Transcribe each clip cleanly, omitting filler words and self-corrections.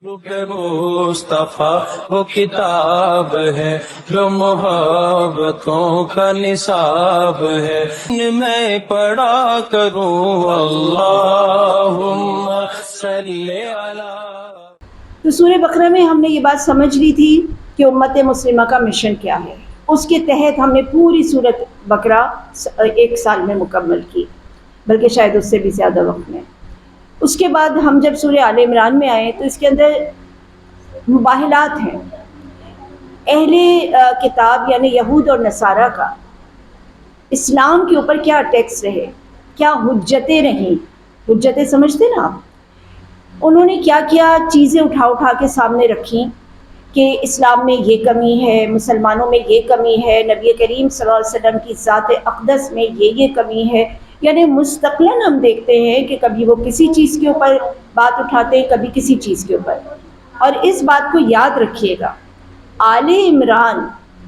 مصطفیٰ وہ کتاب ہے جو محبتوں کا نصاب ہے، میں پڑھا کروں اللہم صلی علی۔ تو سورہ بقرہ میں ہم نے یہ بات سمجھ لی تھی کہ امت مسلمہ کا مشن کیا ہے۔ اس کے تحت ہم نے پوری سورۃ بقرہ 1 سال میں مکمل کی، بلکہ شاید اس سے بھی زیادہ وقت میں۔ اس کے بعد ہم جب سورہ آل عمران میں آئے تو اس کے اندر مباحلات ہیں۔ اہل کتاب یعنی یہود اور نصارہ کا اسلام کے اوپر کیا ٹیکس رہے، کیا حجتیں رہیں، حجتیں سمجھتے نا آپ، انہوں نے کیا کیا چیزیں اٹھا کے سامنے رکھیں کہ اسلام میں یہ کمی ہے، مسلمانوں میں یہ کمی ہے، نبی کریم صلی اللہ علیہ وسلم کی ذات اقدس میں یہ کمی ہے۔ یعنی مستقلاً ہم دیکھتے ہیں کہ کبھی وہ کسی چیز کے اوپر بات اٹھاتے ہیں، کبھی کسی چیز کے اوپر۔ اور اس بات کو یاد رکھیے گا، آل عمران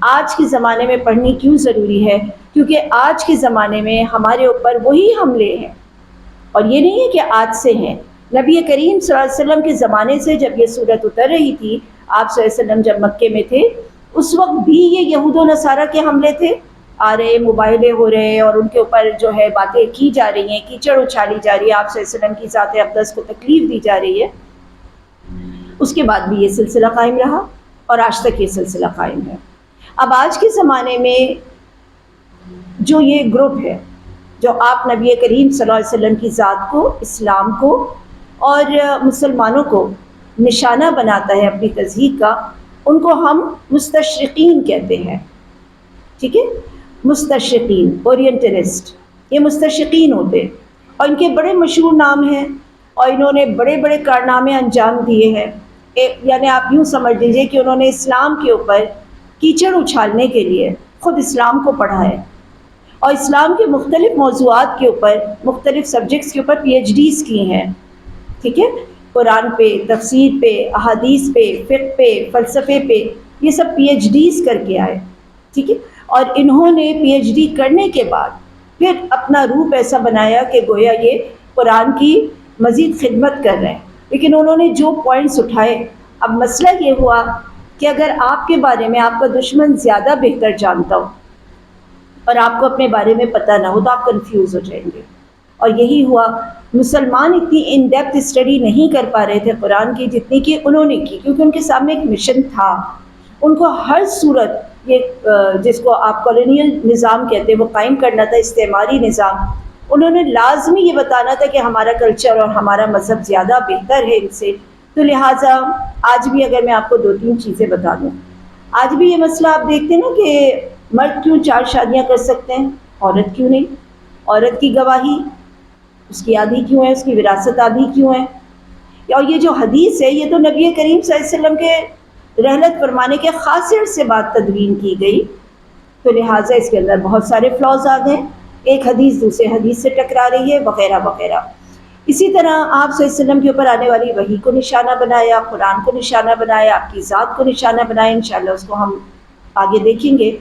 آج کے زمانے میں پڑھنی کیوں ضروری ہے؟ کیونکہ آج کے زمانے میں ہمارے اوپر وہی حملے ہیں، اور یہ نہیں ہے کہ آج سے ہیں۔ نبی کریم صلی اللہ علیہ وسلم کے زمانے سے جب یہ صورت اتر رہی تھی، آپ صلی اللہ علیہ وسلم جب مکے میں تھے، اس وقت بھی یہ یہود و نصارہ کے حملے تھے، آ رہے، مباہلے ہو رہے، اور ان کے اوپر جو ہے باتیں کی جا رہی ہیں، کیچڑ اچھالی جا رہی ہے، آپ صلی اللہ علیہ وسلم کی ذات اقدس کو تکلیف دی جا رہی ہے۔ اس کے بعد بھی یہ سلسلہ قائم رہا اور آج تک یہ سلسلہ قائم ہے۔ اب آج کے زمانے میں جو یہ گروپ ہے جو آپ نبی کریم صلی اللہ علیہ وسلم کی ذات کو، اسلام کو اور مسلمانوں کو نشانہ بناتا ہے اپنی تضحیق کا، ان کو ہم مستشرقین کہتے ہیں، ٹھیک ہے؟ مستشرقین، اورینٹلسٹ، یہ مستشرقین ہوتے ہیں، اور ان کے بڑے مشہور نام ہیں اور انہوں نے بڑے بڑے کارنامے انجام دیے ہیں۔ یعنی آپ یوں سمجھ لیجیے کہ انہوں نے اسلام کے اوپر کیچڑ اچھالنے کے لیے خود اسلام کو پڑھا ہے، اور اسلام کے مختلف موضوعات کے اوپر، مختلف سبجیکٹس کے اوپر پی ایچ ڈیز کی ہیں، ٹھیک ہے؟ قرآن پہ، تفسیر پہ، احادیث پہ، فقہ پہ، فلسفے پہ، یہ سب پی ایچ ڈیز کر کے آئے، ٹھیک ہے؟ اور انہوں نے پی ایچ ڈی کرنے کے بعد پھر اپنا روپ ایسا بنایا کہ گویا یہ قرآن کی مزید خدمت کر رہے ہیں۔ لیکن انہوں نے جو پوائنٹس اٹھائے، اب مسئلہ یہ ہوا کہ اگر آپ کے بارے میں آپ کا دشمن زیادہ بہتر جانتا ہو اور آپ کو اپنے بارے میں پتہ نہ ہو تو آپ کنفیوز ہو جائیں گے، اور یہی ہوا۔ مسلمان اتنی ان ڈیپتھ اسٹڈی نہیں کر پا رہے تھے قرآن کی جتنی کہ انہوں نے کی، کیونکہ ان کے سامنے ایک مشن تھا۔ ان کو ہر صورت، یہ جس کو آپ کالونیل نظام کہتے ہیں، وہ قائم کرنا تھا، استعماری نظام۔ انہوں نے لازمی یہ بتانا تھا کہ ہمارا کلچر اور ہمارا مذہب زیادہ بہتر ہے ان سے۔ تو لہٰذا آج بھی اگر میں آپ کو 2-3 چیزیں بتا دوں، آج بھی یہ مسئلہ آپ دیکھتے ہیں نا کہ مرد کیوں 4 شادیاں کر سکتے ہیں، عورت کیوں نہیں؟ عورت کی گواہی اس کی آدھی کیوں ہے، اس کی وراثت آدھی کیوں ہے؟ اور یہ جو حدیث ہے، یہ تو نبی کریم صلی اللہ علیہ وسلم کے رحلت فرمانے کے خاص عرصے بعد تدوین کی گئی، تو لہٰذا اس کے اندر بہت سارے فلاز آ گئے، ایک حدیث دوسرے حدیث سے ٹکرا رہی ہے، وغیرہ وغیرہ۔ اسی طرح آپ صلی اللہ علیہ وسلم کے اوپر آنے والی وحی کو نشانہ بنایا، قرآن کو نشانہ بنایا، آپ کی ذات کو نشانہ بنایا، انشاءاللہ اس کو ہم آگے دیکھیں گے۔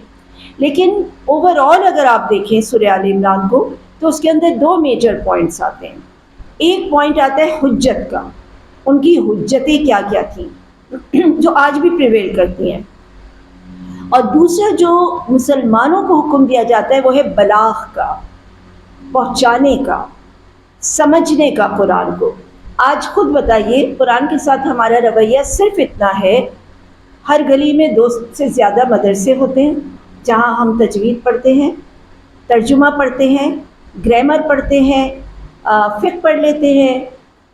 لیکن اوور آل اگر آپ دیکھیں سورہ آل عمران کو تو اس کے اندر 2 میجر پوائنٹس آتے ہیں۔ ایک پوائنٹ آتا ہے حجت کا، ان کی حجتیں کیا کیا تھیں جو آج بھی پریویل کرتی ہیں، اور دوسرا جو مسلمانوں کو حکم دیا جاتا ہے وہ ہے بلاغ کا، پہنچانے کا، سمجھنے کا قرآن کو۔ آج خود بتائیے قرآن کے ساتھ ہمارا رویہ صرف اتنا ہے، ہر گلی میں 2 سے زیادہ مدرسے ہوتے ہیں جہاں ہم تجوید پڑھتے ہیں، ترجمہ پڑھتے ہیں، گرامر پڑھتے ہیں، فقہ پڑھ لیتے ہیں،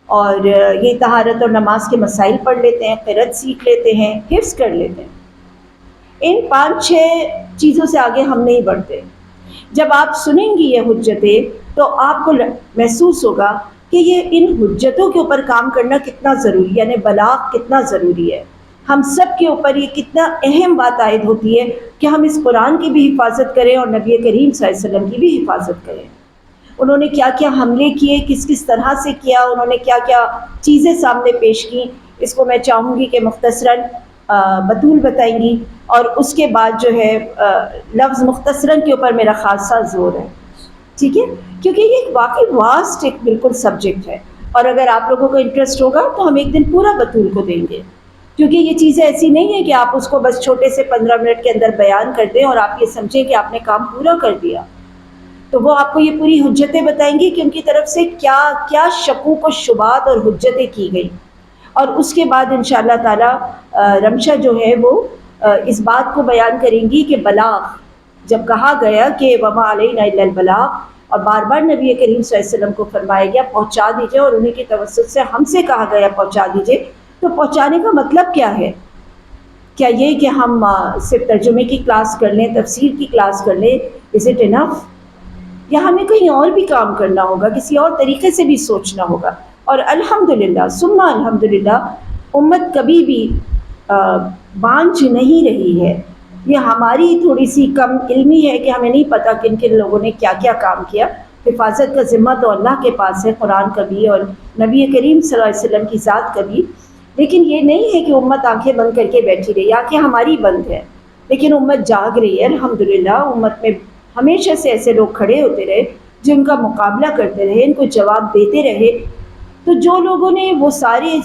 اور یہ طہارت اور نماز کے مسائل پڑھ لیتے ہیں، قرأت سیکھ لیتے ہیں، حفظ کر لیتے ہیں۔ ان 5-6 چیزوں سے آگے ہم نہیں بڑھتے۔ جب آپ سنیں گی یہ حجتیں تو آپ کو محسوس ہوگا کہ یہ ان حجتوں کے اوپر کام کرنا کتنا ضروری ہے، یعنی بلاغ کتنا ضروری ہے۔ ہم سب کے اوپر یہ کتنا اہم بات عائد ہوتی ہے کہ ہم اس قرآن کی بھی حفاظت کریں اور نبی کریم صلی اللہ علیہ وسلم کی بھی حفاظت کریں۔ انہوں نے کیا کیا حملے کیے، کس کس طرح سے کیا، انہوں نے کیا کیا چیزیں سامنے پیش کی، اس کو میں چاہوں گی کہ مختصراً بطول بتائیں گی، اور اس کے بعد جو ہے لفظ مختصراً کے اوپر میرا خاصا زور ہے، ٹھیک ہے؟ کیونکہ یہ ایک واقعی واسٹ ایک بالکل سبجیکٹ ہے۔ اور اگر آپ لوگوں کو انٹرسٹ ہوگا تو ہم ایک دن پورا بطول کو دیں گے، کیونکہ یہ چیزیں ایسی نہیں ہیں کہ آپ اس کو بس چھوٹے سے 15 منٹ کے اندر بیان کر دیں اور آپ یہ سمجھیں کہ آپ نے کام پورا کر دیا. تو وہ آپ کو یہ پوری حجتیں بتائیں گی کہ ان کی طرف سے کیا کیا شکوک و شبہات اور حجتیں کی گئی. اور اس کے بعد انشاءاللہ تعالی رمشہ جو ہے وہ اس بات کو بیان کریں گی کہ بلاغ، جب کہا گیا کہ وما علینا الا البلاغ، اور بار بار نبی کریم صلی اللہ علیہ وسلم کو فرمایا گیا پہنچا دیجئے، اور انہیں کی توسط سے ہم سے کہا گیا پہنچا دیجئے، تو پہنچانے کا مطلب کیا ہے؟ کیا یہ کہ ہم صرف ترجمے کی کلاس کر لیں، تفسیر کی کلاس کر لیں، از اٹ انف؟ یا ہمیں کہیں اور بھی کام کرنا ہوگا، کسی اور طریقے سے بھی سوچنا ہوگا؟ اور الحمدللہ ثم الحمدللہ امت کبھی بھی بانجھ نہیں رہی ہے. یہ ہماری تھوڑی سی کم علمی ہے کہ ہمیں نہیں پتہ کن کن لوگوں نے کیا کیا کام کیا. حفاظت کا ذمہ تو اللہ کے پاس ہے، قرآن کا بھی اور نبی کریم صلی اللہ علیہ وسلم کی ذات کا بھی. لیکن یہ نہیں ہے کہ امت آنکھیں بند کر کے بیٹھی رہی، آنکھیں ہماری بند ہے لیکن امت جاگ رہی ہے. الحمدللہ امت میں ہمیشہ سے ایسے لوگ کھڑے ہوتے رہے جن کا مقابلہ کرتے رہے، ان کو جواب دیتے رہے. تو جو لوگوں نے وہ ساری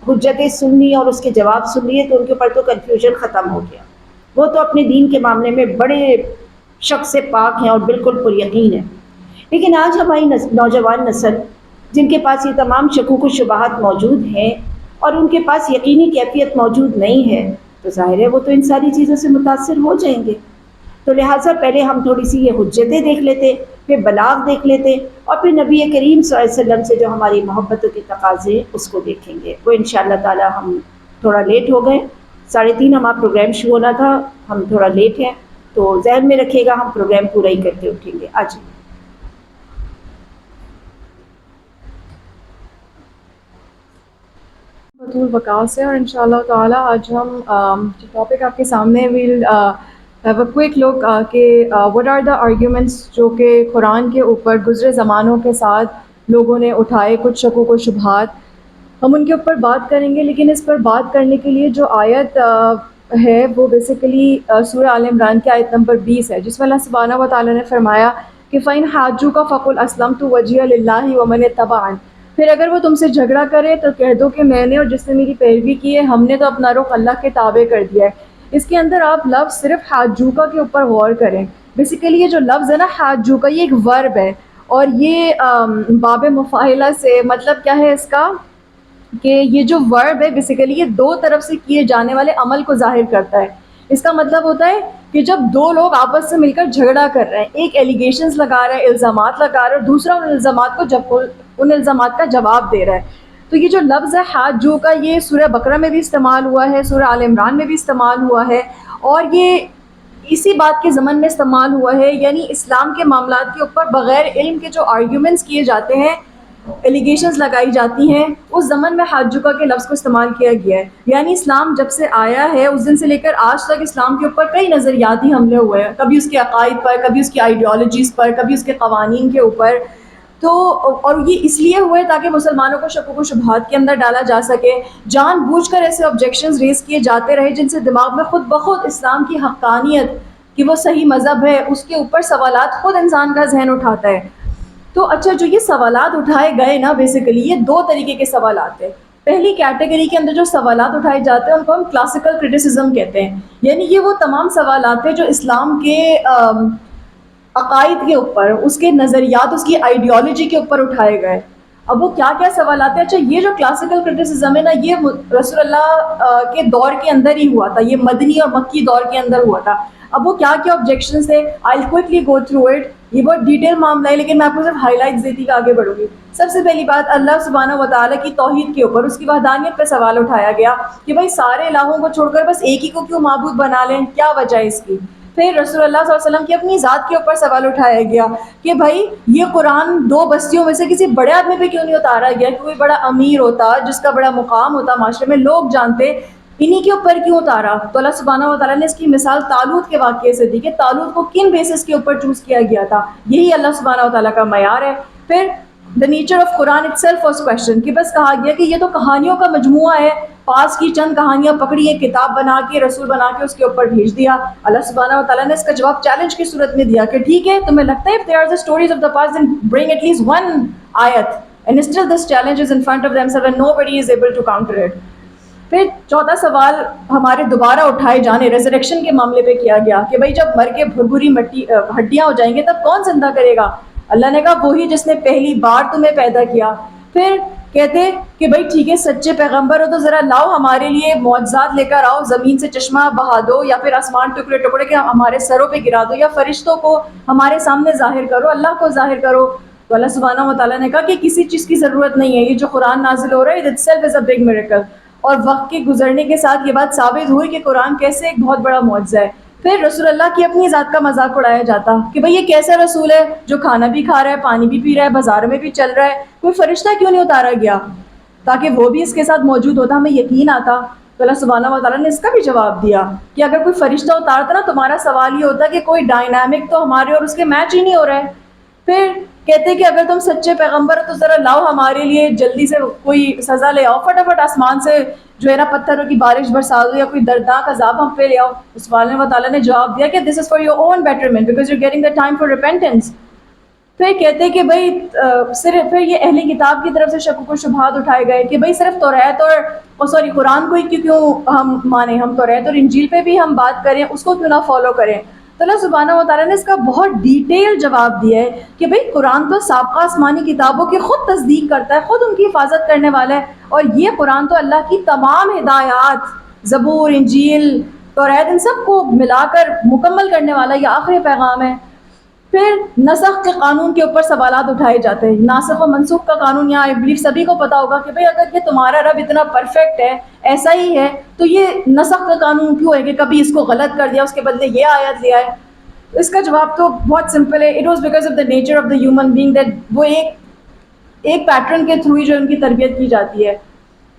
حجتیں سن لی اور اس کے جواب سن لیے تو ان کے اوپر تو کنفیوژن ختم ہو گیا. وہ تو اپنے دین کے معاملے میں بڑے شک سے پاک ہیں اور بالکل پر یقین ہیں. لیکن آج ہماری نوجوان نسل جن کے پاس یہ تمام شکوک و شبہات موجود ہیں اور ان کے پاس یقینی کیفیت موجود نہیں ہے، تو ظاہر ہے وہ تو ان ساری چیزوں سے متاثر ہو جائیں گے. تو لہٰذا پہلے ہم تھوڑی سی یہ حجتیں دیکھ لیتے، پھر بلاغ دیکھ لیتے، اور پھر نبی کریم صلی اللہ علیہ وسلم سے جو ہماری محبتوں کے تقاضے ہیں اس کو دیکھیں گے. وہ انشاءاللہ تعالی ہم تھوڑا لیٹ ہو گئے، 3:30 ہمارا پروگرام شروع ہونا تھا، ہم تھوڑا لیٹ ہیں، تو ذہن میں رکھیے گا ہم پروگرام پورا ہی کرتے اٹھیں گے. آج بطول بقا سے، اور انشاءاللہ تعالی آج ہم جو ٹاپک آپ کے سامنے ویل ہیو اے کوئک لک کہ وٹ آر دا آرگیومنٹس جو کہ قرآن کے اوپر گزرے زمانوں کے ساتھ لوگوں نے اٹھائے، کچھ شکوک و شبہات ہم ان کے اوپر بات کریں گے. لیکن اس پر بات کرنے کے لیے جو آیت ہے وہ بیسیکلی سورہ آل عمران کی آیت نمبر 20 ہے، جس میں اللہ سبحانہ و تعالیٰ نے فرمایا کہ فَإِنْ حَاجُّوكَ فَقُلْ أَسْلَمْتُ وَجْهِيَ لِلَّهِ وَمَنِ اتَّبَعَنِ. پھر اگر وہ تم سے جھگڑا کرے تو کہہ دو کہ میں نے اور جس نے میری پیروی کی ہے ہم نے تو اپنا رخ اللہ کے تابع کر دیا ہے. اس کے اندر آپ لفظ صرف حاجوکا کے اوپر غور کریں. بیسیکلی یہ جو لفظ ہے نا حاجوکا، یہ ایک ورب ہے، اور یہ باب مفاعلہ سے مطلب کیا ہے اس کا کہ یہ جو ورب ہے بیسیکلی یہ دو طرف سے کیے جانے والے عمل کو ظاہر کرتا ہے. اس کا مطلب ہوتا ہے کہ جب دو لوگ آپس سے مل کر جھگڑا کر رہے ہیں، ایک ایلیگیشنز لگا رہا ہے، الزامات لگا رہا ہے، اور دوسرا ان الزامات کا جواب دے رہا ہے. تو یہ جو لفظ ہے حاجو کا، یہ سورہ بقرہ میں بھی استعمال ہوا ہے، سورہ آل عمران میں بھی استعمال ہوا ہے، اور یہ اسی بات کے ضمن میں استعمال ہوا ہے، یعنی اسلام کے معاملات کے اوپر بغیر علم کے جو آرگیومنٹس کیے جاتے ہیں، ایلیگیشنز لگائی جاتی ہیں، اس زمن میں حاجوکا کے لفظ کو استعمال کیا گیا ہے. یعنی اسلام جب سے آیا ہے اس دن سے لے کر آج تک اسلام کے اوپر کئی نظریاتی حملے ہوئے ہیں، کبھی اس کے عقائد پر، کبھی اس کی آئیڈیالوجیز پر، کبھی اس کے قوانین کے اوپر. تو اور یہ اس لیے ہوئے تاکہ مسلمانوں کو شکوک و شبہات کے اندر ڈالا جا سکے. جان بوجھ کر ایسے آبجیکشنز ریز کیے جاتے رہے جن سے دماغ میں خود بخود اسلام کی حقانیت کہ وہ صحیح مذہب ہے اس کے اوپر سوالات خود انسان کا ذہن اٹھاتا ہے. تو اچھا جو یہ سوالات اٹھائے گئے نا، بیسیکلی یہ دو طریقے کے سوالات ہیں. پہلی کیٹیگری کے اندر جو سوالات اٹھائے جاتے ہیں ان کو ہم کلاسیکل کرٹیسزم کہتے ہیں، یعنی یہ وہ تمام سوالات ہیں جو اسلام کے عقائد کے اوپر، اس کے نظریات، اس کی آئیڈیالوجی کے اوپر اٹھائے گئے. اب وہ کیا کیا سوالات ہیں؟ اچھا یہ جو کلاسیکل کرٹیسزم ہے نا، یہ رسول اللہ کے دور کے اندر ہی ہوا تھا، یہ مدنی اور مکی دور کے اندر ہوا تھا. اب وہ کیا کیا آبجیکشنز تھے، I'll quickly go through it. یہ بہت ڈیٹیل معاملہ ہے لیکن میں آپ کو صرف ہائی لائٹس دیتی کہ آگے بڑھوں گی. سب سے پہلی بات اللہ سبحانہ و تعالیٰ کی توحید کے اوپر، اس کی وحدانیت پہ سوال اٹھایا گیا کہ بھائی سارے الہوں کو چھوڑ کر بس ایک ہی کو کیوں معبود بنا لیں، کیا وجہ ہے اس کی. پھر رسول اللہ صلی اللہ علیہ وسلم کی اپنی ذات کے اوپر سوال اٹھایا گیا کہ بھائی یہ قرآن دو بستیوں میں سے کسی بڑے آدمی پہ کیوں نہیں اتارا گیا، کہ کوئی بڑا امیر ہوتا جس کا بڑا مقام ہوتا معاشرے میں، لوگ جانتے، انہی کے اوپر کیوں اتارا. تو اللہ سبحانہ و تعالیٰ نے اس کی مثال طالوت کے واقعے سے دی کہ طالوت کو کن بیسس کے اوپر چوز کیا گیا تھا. یہی اللہ سبحانہ و تعالیٰ کا معیار ہے. پھر the nature of Quran itself was questioned کہ بس کہا گیا کہ یہ تو کہانیوں کا مجموعہ ہے، پاس کی چند کہانیاں پکڑی، ایک کتاب بنا کے رسول بنا کے اس کے اوپر بھیج دیا. اللہ سبحانہ و تعالیٰ نے اس کا جواب چیلنج کی صورت میں دیا کہ ٹھیک ہے تمہیں لگتا ہے if there are the stories of the past then bring at least one آیت and still this challenge is in front of themselves and nobody is able to counter it. پھر چوتھا سوال ہمارے دوبارہ اٹھائے جانے ریزریکشن کے معاملے پہ کیا گیا کہ بھائی جب مر کے بھربھری مٹی ہڈیاں ہو جائیں گے تب کون زندہ کرے گا؟ اللہ نے کہا وہی جس نے پہلی بار تمہیں پیدا کیا. پھر کہتے کہ بھائی ٹھیک ہے سچے پیغمبر ہو تو ذرا لاؤ ہمارے لیے معجزات لے کر آؤ, زمین سے چشمہ بہا دو یا پھر آسمان ٹکڑے ٹکڑے کے ہمارے سروں پہ گرا دو یا فرشتوں کو ہمارے سامنے ظاہر کرو, اللہ کو ظاہر کرو. تو اللہ سبحانہ و تعالیٰ نے کہا کہ کسی چیز کی ضرورت نہیں ہے, یہ جو قرآن نازل ہو رہا ہے it self is a big miracle. اور وقت کے گزرنے کے ساتھ یہ بات ثابت ہوئی کہ قرآن کیسے ایک بہت بڑا معجزہ ہے. پھر رسول اللہ کی اپنی ذات کا مذاق اڑایا جاتا کہ بھئی یہ کیسا رسول ہے جو کھانا بھی کھا رہا ہے, پانی بھی پی رہا ہے, بازار میں بھی چل رہا ہے, کوئی فرشتہ کیوں نہیں اتارا گیا تاکہ وہ بھی اس کے ساتھ موجود ہوتا, ہمیں یقین آتا. تو اللہ سبحانہ و تعالیٰ نے اس کا بھی جواب دیا کہ اگر کوئی فرشتہ اتارتا نا تمہارا سوال یہ ہوتا کہ کوئی ڈائنامک تو ہمارے اور اس کے میچ ہی نہیں ہو رہا ہے. پھر کہتے کہ اگر تم سچے پیغمبر ہو تو ذرا لاؤ ہمارے لیے جلدی سے کوئی سزا لے آؤ, فٹافٹ آسمان سے جو ہے نا پتھروں کی بارش برسا دو یا کوئی دردناک عذاب ہم پہ لے آؤ. اس سبحانہ و تعالیٰ نے جواب دیا کہ this is for your own betterment because you getting the time for repentance. پھر کہتے کہ بھائی صرف پھر یہ اہل کتاب کی طرف سے شک و شبہات اٹھائے گئے کہ بھائی صرف توریت اور قرآن کو ہی کیوں ہم مانیں, ہم توریت اور انجیل پہ بھی ہم بات کریں, اس کو کیوں نہ فالو کریں. تو اللہ سبحانہ و تعالیٰ نے اس کا بہت ڈیٹیل جواب دیا ہے کہ بھئی قرآن تو سابقہ آسمانی کتابوں کی خود تصدیق کرتا ہے, خود ان کی حفاظت کرنے والا ہے, اور یہ قرآن تو اللہ کی تمام ہدایات زبور, انجیل, توریت ان سب کو ملا کر مکمل کرنے والا یہ آخری پیغام ہے. پھر نسخ کے قانون کے اوپر سوالات اٹھائے جاتے ہیں. ناسخ و منسوخ کا قانون یہاں بلیف سبھی کو پتا ہوگا کہ بھئی اگر یہ تمہارا رب اتنا پرفیکٹ ہے, ایسا ہی ہے, تو یہ نسخ کا قانون کیوں ہے کہ کبھی اس کو غلط کر دیا اس کے بدلے یہ آیت لے آئے. اس کا جواب تو بہت سمپل ہے. It was because of the nature of the human being that وہ ایک پیٹرن کے تھرو ہی جو ان کی تربیت کی جاتی ہے.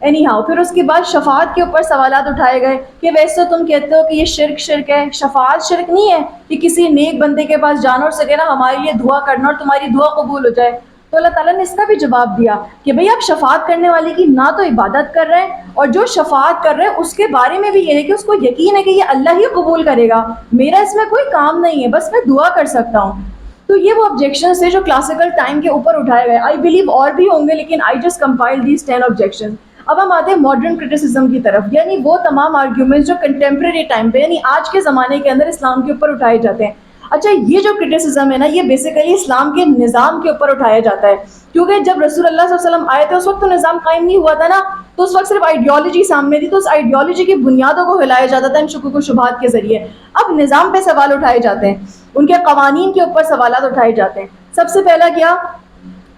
اینی ہاؤ پھر اس کے بعد شفاعت کے اوپر سوالات اٹھائے گئے کہ ویسے تم کہتے ہو کہ یہ شرک ہے, شفاعت شرک نہیں ہے کہ کسی نیک بندے کے پاس جانا اور سے کہنا ہمارے لیے دعا کرنا اور تمہاری دعا قبول ہو جائے. تو اللہ تعالیٰ نے اس کا بھی جواب دیا کہ بھئی آپ شفاعت کرنے والے کی نہ تو عبادت کر رہے ہیں, اور جو شفاعت کر رہے ہیں اس کے بارے میں بھی یہ ہے کہ اس کو یقین ہے کہ یہ اللہ ہی قبول کرے گا, میرا اس میں کوئی کام نہیں ہے, بس میں دعا کر سکتا ہوں. تو یہ وہ آبجیکشنز تھے جو کلاسیکل ٹائم کے اوپر اٹھائے گئے. آئی بلیو اور بھی ہوں گے لیکن I just compile these 10 objection. اب ہم آتے ہیں ماڈرن کرٹیسزم کی طرف, یعنی وہ تمام آرگیومنٹس جو کنٹمپریری ٹائم پہ یعنی آج کے زمانے کے اندر اسلام کے اوپر اٹھائے جاتے ہیں. اچھا یہ جو کرٹیسزم ہے نا یہ بیسیکلی اسلام کے نظام کے اوپر اٹھایا جاتا ہے, کیونکہ جب رسول اللہ صلی اللہ علیہ وسلم آئے تھے اس وقت تو نظام قائم نہیں ہوا تھا نا, تو اس وقت صرف آئیڈیالوجی سامنے تھی, تو اس آئیڈیالوجی کی بنیادوں کو ہلایا جاتا تھا ان شکوک و شبہات کے ذریعے. اب نظام پہ سوال اٹھائے جاتے ہیں, ان کے قوانین کے اوپر سوالات اٹھائے جاتے ہیں. سب سے پہلا کیا,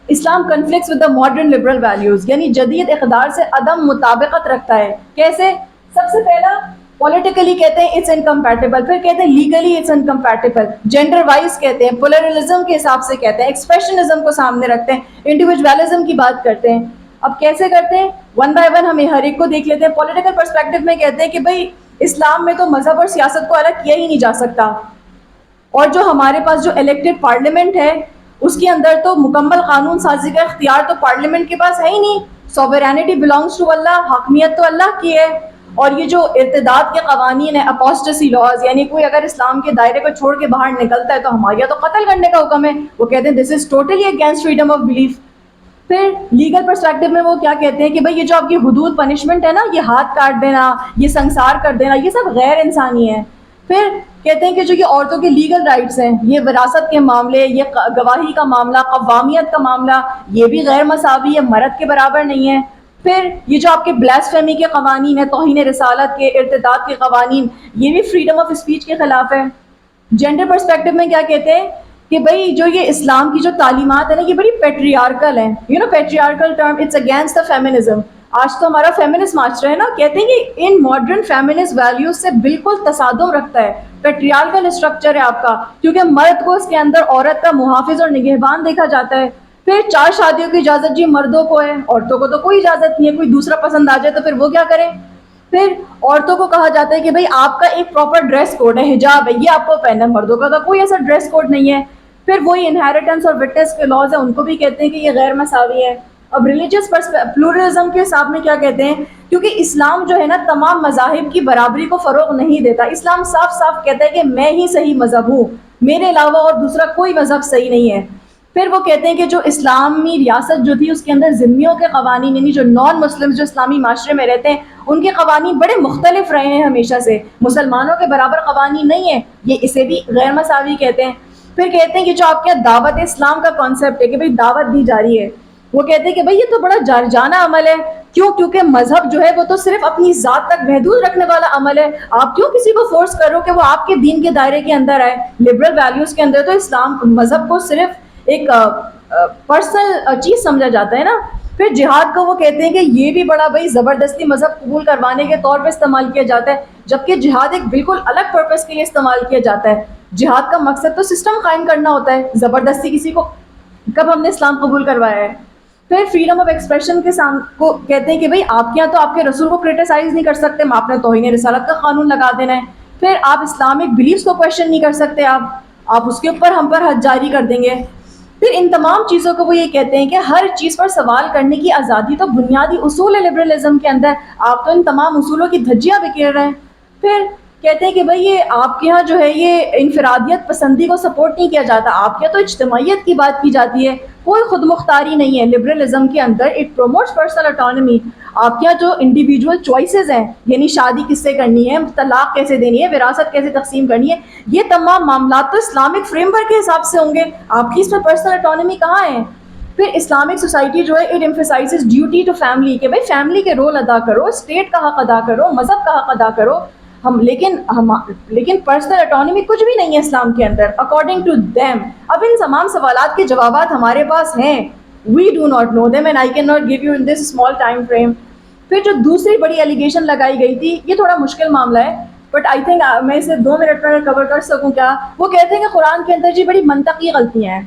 Islam conflicts with the modern liberal values, یعنی جدید اقدار سے عدم مطابقت رکھتا ہے. کیسے؟ سب سے پہلا پولیٹیکلی کہتے ہیں اٹس انکمپیٹیبل, پھر کہتے ہیں legally it's incompatible, gender wise کہتے ہیں, پولرلزم کے حساب سے کہتے ہیں, ایکسپریشنزم کو سامنے رکھتے ہیں, انڈیویجولزم کی بات کرتے ہیں. اب کیسے کرتے ہیں؟ ون بائی ون ہمیں ہر ایک کو دیکھ لیتے ہیں. پولیٹیکل پرسپیکٹو میں کہتے ہیں کہ بھئی اسلام میں تو مذہب اور سیاست کو الگ کیا ہی نہیں جا سکتا, اور جو ہمارے پاس جو الیکٹڈ پارلیمنٹ ہے اس کے اندر تو مکمل قانون سازی کا اختیار تو پارلیمنٹ کے پاس ہے ہی نہیں. سوورینٹی بلانگس ٹو اللہ, حاکمیت تو اللہ کی ہے. اور یہ جو ارتداد کے قوانین ہیں, اپوسٹسی لاز, یعنی کوئی اگر اسلام کے دائرے کو چھوڑ کے باہر نکلتا ہے تو ہمارے یہاں تو قتل کرنے کا حکم ہے, وہ کہتے ہیں this is totally against freedom of belief. پھر لیگل پرسپیکٹو میں وہ کیا کہتے ہیں کہ بھئی یہ جو آپ کی حدود پنشمنٹ ہے نا, یہ ہاتھ کاٹ دینا, یہ سنسار کر دینا, یہ سب غیر انسانی ہے. پھر کہتے ہیں کہ جو یہ عورتوں کے لیگل رائٹس ہیں, یہ وراثت کے معاملے, یہ گواہی کا معاملہ, قوامیت کا معاملہ, یہ بھی غیر مساوی ہے, مرد کے برابر نہیں ہے. پھر یہ جو آپ کے بلیسفیمی کے قوانین ہیں, توہین رسالت کے, ارتداد کے قوانین, یہ بھی فریڈم آف اسپیچ کے خلاف ہے. جینڈر پرسپیکٹو میں کیا کہتے ہیں کہ بھئی جو یہ اسلام کی جو تعلیمات ہیں نا یہ بڑی پیٹریارکل ہیں. Patriarchal term, it's against the feminism. آج تو ہمارا فیمنسٹ معاشرہ ہے نا, کہتے ہیں کہ ان ماڈرن فیمنسٹ ویلیوز سے بالکل تصادم رکھتا ہے. پیٹریارکل اسٹرکچر ہے آپ کا, کیونکہ مرد کو اس کے اندر عورت کا محافظ اور نگہبان دیکھا جاتا ہے. پھر 4 شادیوں کی اجازت جی مردوں کو ہے, عورتوں کو تو کوئی اجازت نہیں ہے. کوئی دوسرا پسند آ جائے تو پھر وہ کیا کریں. پھر عورتوں کو کہا جاتا ہے کہ بھئی آپ کا ایک پراپر ڈریس کوڈ ہے, حجاب ہے, یہ آپ کو پہننا ہے. مردوں کا تو کوئی ایسا ڈریس کوڈ نہیں ہے. پھر وہی انہیریٹنس اور وٹنس کے لاز ہیں, ان کو بھی کہتے ہیں کہ یہ غیر مساوی ہے. اب ریلیجیس پلورلزم کے حساب میں کیا کہتے ہیں, کیونکہ اسلام جو ہے نا تمام مذاہب کی برابری کو فروغ نہیں دیتا. اسلام صاف صاف کہتا ہے کہ میں ہی صحیح مذہب ہوں, میرے علاوہ اور دوسرا کوئی مذہب صحیح نہیں ہے. پھر وہ کہتے ہیں کہ جو اسلامی ریاست جو تھی اس کے اندر ذمیوں کے قوانین، یعنی جو نان مسلم جو اسلامی معاشرے میں رہتے ہیں ان کے قوانین بڑے مختلف رہے ہیں ہمیشہ سے، مسلمانوں کے برابر قوانین نہیں ہیں، یہ اسے بھی غیر مساوی کہتے ہیں۔ پھر کہتے ہیں کہ جو آپ کے دعوت اسلام کا کانسیپٹ ہے کہ بھئی دعوت دی جا رہی ہے، وہ کہتے ہیں کہ بھئی یہ تو بڑا جارجانہ عمل ہے، کیوں؟ کیونکہ مذہب جو ہے وہ تو صرف اپنی ذات تک محدود رکھنے والا عمل ہے، آپ کیوں کسی کو فورس کرو کہ وہ آپ کے دین کے دائرے کے اندر آئے؟ لبرل ویلیوز کے اندر تو اسلام مذہب کو صرف ایک پرسنل چیز سمجھا جاتا ہے نا۔ پھر جہاد کو وہ کہتے ہیں کہ یہ بھی بڑا بھائی زبردستی مذہب قبول کروانے کے طور پہ استعمال کیا جاتا ہے، جبکہ جہاد ایک بالکل الگ پرپس کے لیے استعمال کیا جاتا ہے۔ جہاد کا مقصد تو سسٹم قائم کرنا ہوتا ہے، زبردستی کسی کو کب ہم نے اسلام قبول کروایا ہے؟ پھر فریڈم آف ایکسپریشن کے کو کہتے ہیں کہ بھئی آپ کے یہاں تو آپ کے رسول کو کرٹیسائز نہیں کر سکتے، آپ نے توہین رسالت کا قانون لگا دینا ہے۔ پھر آپ اسلامک بلیفس کو کویشچن نہیں کر سکتے، آپ اس کے اوپر ہم پر حد جاری کر دیں گے۔ پھر ان تمام چیزوں کو وہ یہ کہتے ہیں کہ ہر چیز پر سوال کرنے کی آزادی تو بنیادی اصول ہے لبرلزم کے اندر، آپ تو ان تمام اصولوں کی دھجیاں بکھیر رہے ہیں۔ پھر کہتے ہیں کہ بھئی یہ آپ کے ہاں جو ہے یہ انفرادیت پسندی کو سپورٹ نہیں کیا جاتا، آپ کے تو اجتماعیت کی بات کی جاتی ہے، کوئی خود مختاری نہیں ہے لبرلزم کے اندر، اٹ پروموٹس پرسنل اٹانومی۔ آپ کے یہاں جو انڈیویجول چوائسیز ہیں، یعنی شادی کس سے کرنی ہے، طلاق کیسے دینی ہے، وراثت کیسے تقسیم کرنی ہے، یہ تمام معاملات تو اسلامک فریم ورک کے حساب سے ہوں گے، آپ کی اس میں پرسنل اٹانومی کہاں ہے؟ پھر اسلامک سوسائٹی جو ہے اٹ ایمفسائزز ڈیوٹی ٹو فیملی، کہ بھائی فیملی کے رول ادا کرو، اسٹیٹ کا حق ادا کرو، مذہب کا حق ادا کرو، لیکن پرسنل اٹانومی کچھ بھی نہیں ہے اسلام کے اندر اکارڈنگ ٹو دیم۔ اب ان تمام سوالات کے جوابات ہمارے پاس ہیں، we do not know them and I can not give you in this small time frame. پھر جو دوسری بڑی ایلیگیشن لگائی گئی تھی، یہ تھوڑا مشکل معاملہ ہے بٹ آئی تھنک میں اسے 2 منٹ میں کور کر سکوں کیا۔ وہ کہتے ہیں کہ قرآن کے اندر جی بڑی منطقی غلطیاں ہیں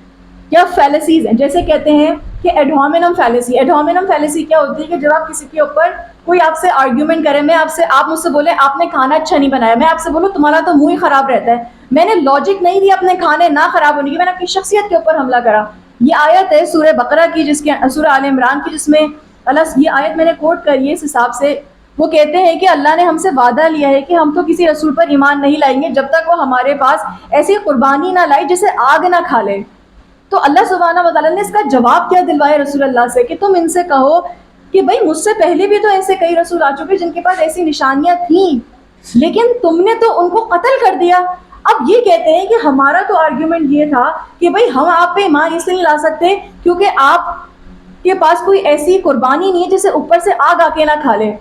یا فیلسیز ہیں، جیسے کہتے ہیں کہ ایڈ ہومینم فیلسی۔ ایڈ ہومینم فیلسی کیا ہوتی ہے کہ جب آپ کسی کے اوپر کوئی آپ سے آرگیومنٹ کرے، آپ مجھ سے بولے آپ نے کھانا اچھا نہیں بنایا، میں آپ سے بولوں تمہارا تو منہ ہی خراب رہتا ہے، میں نے لاجک نہیں دی اپنے کھانے نہ خراب ہونے کی، میں نے اپنی شخصیت کے اوپر حملہ کرا۔ یہ آیت ہے سورہ بقرہ کی، جس کے سورہ آل عمران کی، جس میں اللہ، یہ آیت میں نے کوٹ کری ہے اس حساب سے، وہ کہتے ہیں کہ اللہ نے ہم سے وعدہ لیا ہے کہ ہم تو کسی رسول پر ایمان نہیں لائیں گے جب تک وہ ہمارے پاس ایسی قربانی نہ لائے جسے آگ نہ کھا لے۔ تو اللہ سبحانہ و تعالیٰ نے اس کا جواب کیا دلوایا رسول اللہ سے کہ تم ان سے کہو کہ بھائی مجھ سے پہلے بھی تو ایسے کئی رسول آ چکے جن کے پاس ایسی نشانیاں تھیں، لیکن تم نے تو ان کو قتل کر دیا۔ اب یہ کہتے ہیں کہ ہمارا تو آرگیومنٹ یہ تھا کہ بھائی ہم آپ پہ ایمان اس لیے نہیں لا سکتے کیونکہ آپ کے پاس کوئی ایسی قربانی نہیں ہے جسے اوپر سے آگ آ کے نہ کھا لے۔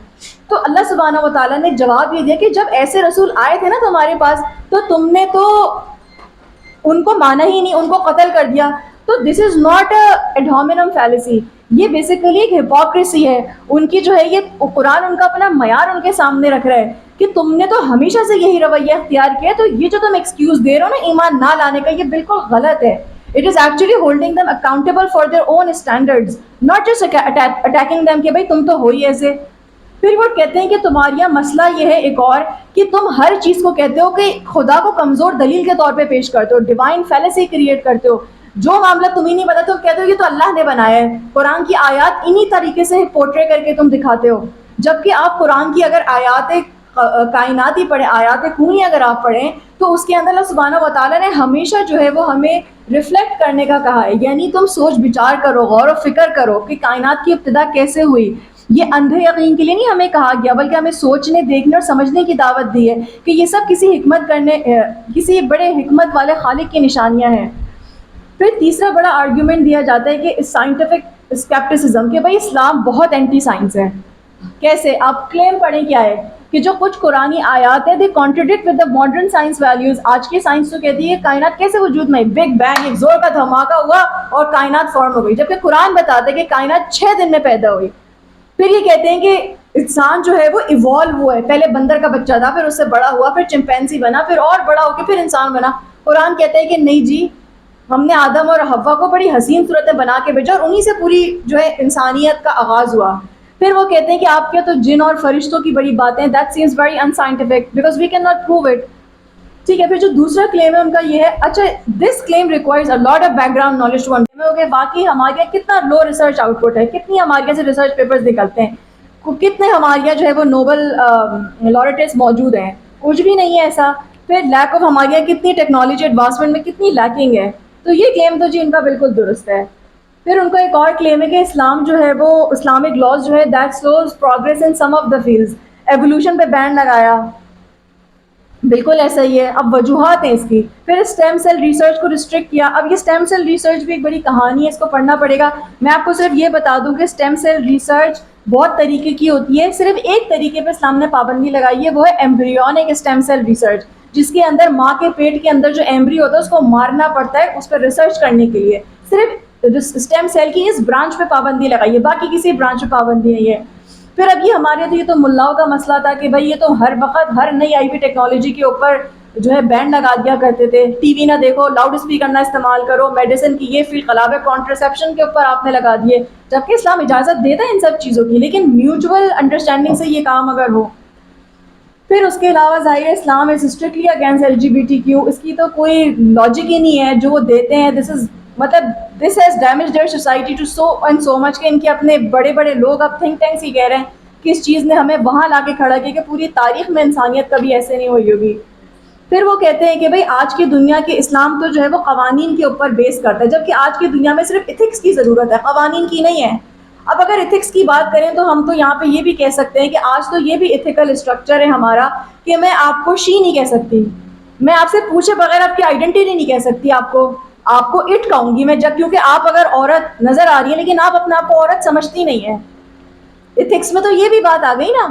تو اللہ سبحانہ و تعالیٰ نے جواب یہ دیا کہ جب ایسے رسول آئے تھے نا تمہارے پاس، تو تم نے تو ان کو مانا ہی نہیں، ان کو قتل کر دیا۔ تو دس از ناٹ ایڈ ہومینم فیلسی، یہ بیسیکلی ایک ہپوکریسی ہے ان کی جو ہے۔ یہ قرآن ان کا اپنا معیار ان کے سامنے رکھ رہا ہے کہ تم نے تو ہمیشہ سے یہی رویہ اختیار کیا، تو یہ جو تم ایکسکیوز دے رہے ہو نا ایمان نہ لانے کا، یہ بالکل غلط ہے۔ It is actually holding them accountable for their own standards, not just attacking them کہ بھائی تم تو ہو ہی ایسے۔ پھر وہ کہتے ہیں کہ تمہارا یہ مسئلہ یہ ہے ایک اور کہ تم ہر چیز کو کہتے ہو کہ خدا کو کمزور دلیل کے طور پہ پیش کرتے ہو، ڈیوائن فیلسی کریٹ کرتے ہو، جو معاملہ تمہیں نہیں پتا تو کہتے ہو یہ تو اللہ نے بنایا ہے، قرآن کی آیات انہی طریقے سے پورٹرے کر کے تم دکھاتے ہو، جبکہ آپ قرآن کی اگر آیات کائناتی پڑھیں، آیات کونی اگر آپ پڑھیں تو اس کے اندر اللہ سبحانہ و تعالیٰ نے ہمیشہ جو ہے وہ ہمیں ریفلیکٹ کرنے کا کہا ہے، یعنی تم سوچ بچار کرو، غور و فکر کرو کہ کائنات کی ابتدا کیسے ہوئی۔ یہ اندھے یقین کے لیے نہیں ہمیں کہا گیا بلکہ ہمیں سوچنے، دیکھنے اور سمجھنے کی دعوت دی ہے کہ یہ سب کسی بڑے حکمت والے خالق کی نشانیاں ہیں۔ پھر تیسرا بڑا آرگیومنٹ دیا جاتا ہے کہ سائنٹیفک اسکیپٹسزم، کہ بھائی اسلام بہت اینٹی سائنس ہے۔ کیسے؟ آپ کلیم پڑھیں کیا ہے کہ جو کچھ قرآنی آیات ہیں they contradict with the modern science values. آج کی سائنس تو کہتی ہے کائنات کیسے وجود میں، بگ بینگ، ایک زور کا دھماکہ ہوا اور کائنات فارم ہو گئی، جبکہ قرآن بتاتا ہے کہ کائنات 6 دن میں پیدا ہوئی۔ پھر یہ کہتے ہیں کہ انسان جو ہے وہ ایوالو ہوا ہے، پہلے بندر کا بچہ تھا، پھر اس سے بڑا ہوا، پھر چمپینزی بنا، پھر اور بڑا ہو کے پھر انسان بنا۔ قرآن کہتے ہیں کہ نہیں جی، ہم نے آدم اور حوا کو بڑی حسین صورتیں بنا کے بھیجا اور انہی سے پوری جو ہے انسانیت کا آغاز ہوا۔ پھر وہ کہتے ہیں کہ آپ کے تو جن اور فرشتوں کی بڑی باتیں، that seems very unscientific because we cannot prove it۔ ٹھیک ہے، پھر جو دوسرا کلیم ہے ان کا یہ ہے، اچھا دس کلیم requires a lot of background knowledge to understand کہ باقی ہمارے یہاں کتنا لو ریسرچ آؤٹ پٹ ہے، کتنی ہمارے یہاں سے ریسرچ پیپرز نکلتے ہیں، کتنے ہمارے یہاں جو ہے وہ نوبل لارٹس موجود ہیں، کچھ بھی نہیں ہے ایسا۔ پھر لیک آف ہمارے یہاں کتنی ٹیکنالوجی ایڈوانسمنٹ میں کتنی لیکنگ ہے۔ تو یہ کلیم تو جی ان کا بالکل درست ہے. پھر ان کا ایک اور کلیم ہے کہ اسلام جو ہے وہ اسلامک لاز جو ہے that slows progress in some of the fields. Evolution پہ بین لگایا, بالکل ایسا ہی ہے. اب وجوہات ہیں اس کی. پھر اسٹیم سیل ریسرچ کو ریسٹرکٹ کیا. اب یہ اسٹیم سیل ریسرچ بھی ایک بڑی کہانی ہے, اس کو پڑھنا پڑے گا. میں آپ کو صرف یہ بتا دوں کہ اسٹیم سیل ریسرچ بہت طریقے کی ہوتی ہے, صرف ایک طریقے پہ اسلام نے پابندی لگائی ہے, وہ ہے ایمبریونک اسٹیم سیل ریسرچ, جس کے اندر ماں کے پیٹ کے اندر جو ایمبری ہوتا ہے اس کو مارنا پڑتا ہے اس پہ ریسرچ کرنے کے لیے. صرف اسٹیم سیل کی اس برانچ پہ پابندی لگائی ہے, باقی کسی برانچ پہ پابندی نہیں ہے. پھر اب یہ ہمارے تو یہ تو ملاؤں کا مسئلہ تھا کہ بھائی یہ تو ہر وقت ہر نئی آئی ہوئی ٹیکنالوجی کے اوپر جو ہے بینڈ لگا دیا کرتے تھے. ٹی وی نہ دیکھو, لاؤڈ اسپیکر نہ استعمال کرو, میڈیسن کی یہ فیلڈ خراب ہے, کانٹرسیپشن کے اوپر آپ نے لگا دیے, جبکہ اسلام اجازت دیتا ہے ان سب چیزوں کی, لیکن میوچول انڈرسٹینڈنگ سے یہ کام اگر ہو. پھر اس کے علاوہ ظاہر اسلام از اسٹرکٹلی اگینسٹ LGBTQ. اس کی تو کوئی لاجک ہی نہیں ہے جو وہ دیتے ہیں. This has damage their society to so and so much کہ ان کے اپنے بڑے بڑے لوگ اب تھنک ٹینکس ہی کہہ رہے ہیں کہ اس چیز نے ہمیں وہاں لا کے کھڑا کیا کہ پوری تاریخ میں انسانیت کبھی ایسے نہیں ہوئی ہوگی. پھر وہ کہتے ہیں کہ بھائی آج کی دنیا کے اسلام تو جو ہے وہ قوانین کے اوپر بیس کرتا ہے, جبکہ آج کی دنیا میں صرف ایتھکس کی ضرورت ہے, قوانین کی نہیں ہے. اب اگر ایتھکس کی بات کریں تو ہم تو یہاں پہ یہ بھی کہہ سکتے ہیں کہ آج تو یہ بھی ایتھیکل اسٹرکچر ہے ہمارا کہ میں آپ کو شی نہیں کہہ سکتی, میں آپ سے پوچھے بغیر آپ کی آئیڈینٹی نہیں کہہ سکتی, آپ کو اٹ کہوں گی میں, جب کیونکہ آپ اگر عورت نظر آ رہی ہے لیکن آپ اپنے آپ کو عورت سمجھتی نہیں ہے. ایتھکس میں تو یہ بھی بات آ گئی نا.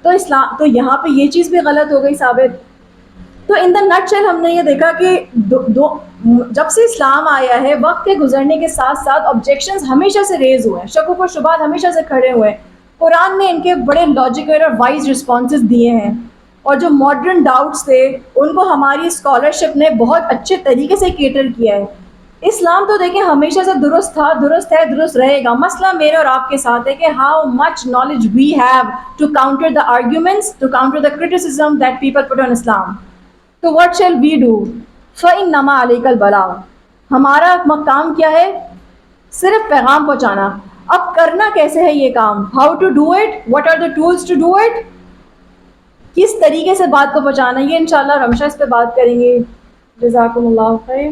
تو اسلام تو یہاں پہ یہ چیز بھی غلط ہو گئی ثابت. تو ان دا نٹ شیل ہم نے یہ دیکھا کہ جب سے اسلام آیا ہے وقت کے گزرنے کے ساتھ ساتھ آبجیکشنز ہمیشہ سے ریز ہوئے ہیں, شکوک و شبہات ہمیشہ سے کھڑے ہوئے ہیں. قرآن نے ان کے بڑے لاجیکل اور وائز رسپانسز دیے ہیں, اور جو ماڈرن ڈاؤٹس تھے ان کو ہماری اسکالرشپ نے بہت اچھے طریقے سے کیٹر کیا ہے. اسلام تو دیکھیں ہمیشہ سے درست تھا, درست ہے, درست رہے گا. مسئلہ میرے اور آپ کے ساتھ ہے کہ how much knowledge we have to counter the arguments, to counter the criticism that people put on Islam. تو what shall we do? فَإِنَّمَا عَلَيْكَ الْبَلَاغُ. ہمارا مقام کیا ہے؟ صرف پیغام پہنچانا. اب کرنا کیسے ہے یہ کام؟ How to do it? What are the tools to do it? کس طریقے سے بات کو پہنچانا, یہ انشاءاللہ رمشہ اس پہ بات کریں گے. جزاکم اللہ خیر.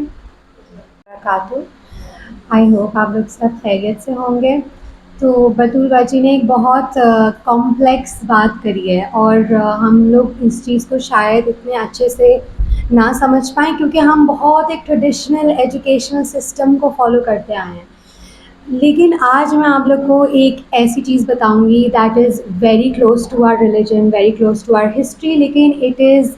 آئی ہوپ آپ لوگ سب خیریت سے ہوں گے. تو بطول باجی نے ایک بہت کمپلیکس بات کری ہے, اور ہم لوگ اس چیز کو شاید اتنے اچھے سے نہ سمجھ پائیں کیونکہ ہم بہت ایک ٹریڈیشنل ایجوکیشنل سسٹم کو فالو کرتے آئے ہیں. لیکن آج میں آپ لوگ کو ایک ایسی چیز بتاؤں گی that is very close to our religion, very close to our history, لیکن it is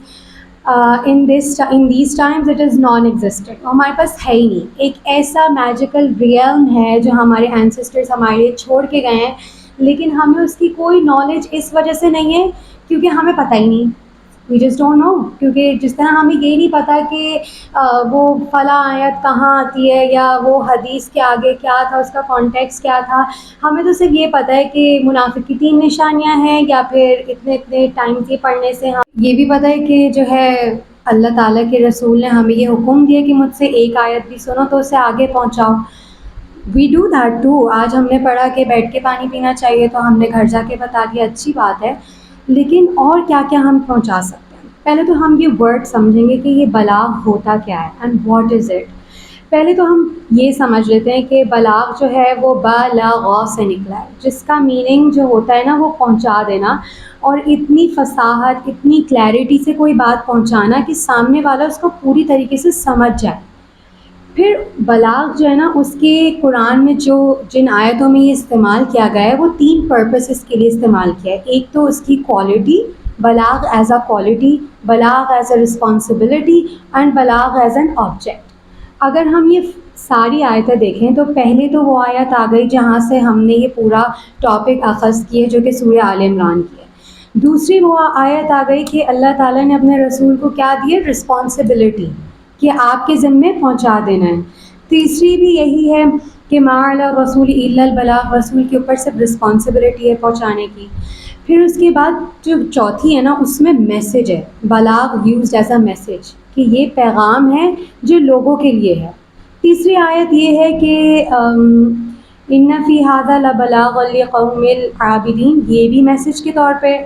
in these times it is non-existent. ہمارے پاس ہے ہی نہیں. ایک ایسا میجیکل ریئلم ہے جو ہمارے اینسسٹرز ہمارے لیے چھوڑ کے گئے ہیں, لیکن ہمیں اس کی کوئی نالج اس وجہ سے نہیں ہے کیونکہ ہمیں پتہ ہی نہیں. We just don't know. کیونکہ جس طرح ہمیں یہ نہیں پتہ کہ وہ فلاں آیت کہاں آتی ہے یا وہ حدیث کے آگے کیا تھا, اس کا کانٹیکسٹ کیا تھا. ہمیں تو صرف یہ پتہ ہے کہ منافق کی 3 نشانیاں ہیں, یا پھر اتنے ٹائم کے پڑھنے سے ہم یہ بھی پتہ ہے کہ جو ہے اللہ تعالیٰ کے رسول نے ہمیں یہ حکم دیا کہ مجھ سے ایک آیت بھی سنو تو اسے آگے پہنچاؤ. We do that too. آج ہم نے پڑھا کہ بیٹھ کے پانی پینا چاہیے تو ہم نے گھر جا کے بتا دیا, اچھی بات ہے, لیکن اور کیا کیا ہم پہنچا سکتے ہیں. پہلے تو ہم یہ ورڈ سمجھیں گے کہ یہ بلاغ ہوتا کیا ہے اینڈ واٹ از اٹ. پہلے تو ہم یہ سمجھ لیتے ہیں کہ بلاغ جو ہے وہ بلاغ سے نکلا ہے, جس کا میننگ جو ہوتا ہے نا وہ پہنچا دینا, اور اتنی فصاحت, اتنی کلیئرٹی سے کوئی بات پہنچانا کہ سامنے والا اس کو پوری طریقے سے سمجھ جائے. پھر بلاغ جو ہے نا اس کے قرآن میں جن آیتوں میں یہ استعمال کیا گیا ہے وہ 3 پرپسز کے لیے استعمال کیا ہے. ایک تو اس کی کوالٹی, بلاغ ایز اے کوالٹی, بلاغ ایز اے رسپانسبلٹی, اینڈ بلاغ ایز این آبجیکٹ. اگر ہم یہ ساری آیتیں دیکھیں تو پہلے تو وہ آیت آ گئی جہاں سے ہم نے یہ پورا ٹاپک اخذ کیے جو کہ سورہ آل عمران کی ہے. دوسری وہ آیت آ گئی کہ اللہ تعالیٰ نے اپنے رسول کو کیا دی ہے, رسپانسبلٹی, کہ آپ کے ذمے پہنچا دینا ہے. تیسری بھی یہی ہے کہ ما علی الرسول الا البلاغ, رسول کے اوپر صرف رسپانسبلٹی ہے پہنچانے کی. پھر اس کے بعد جو چوتھی ہے نا اس میں میسج ہے, بلاغ یوزڈ ایز اے میسج, کہ یہ پیغام ہے جو لوگوں کے لیے ہے. تیسری آیت یہ ہے کہ ان فی ھذا لبلاغا لقوم العابدین, یہ بھی میسج کے طور پہ.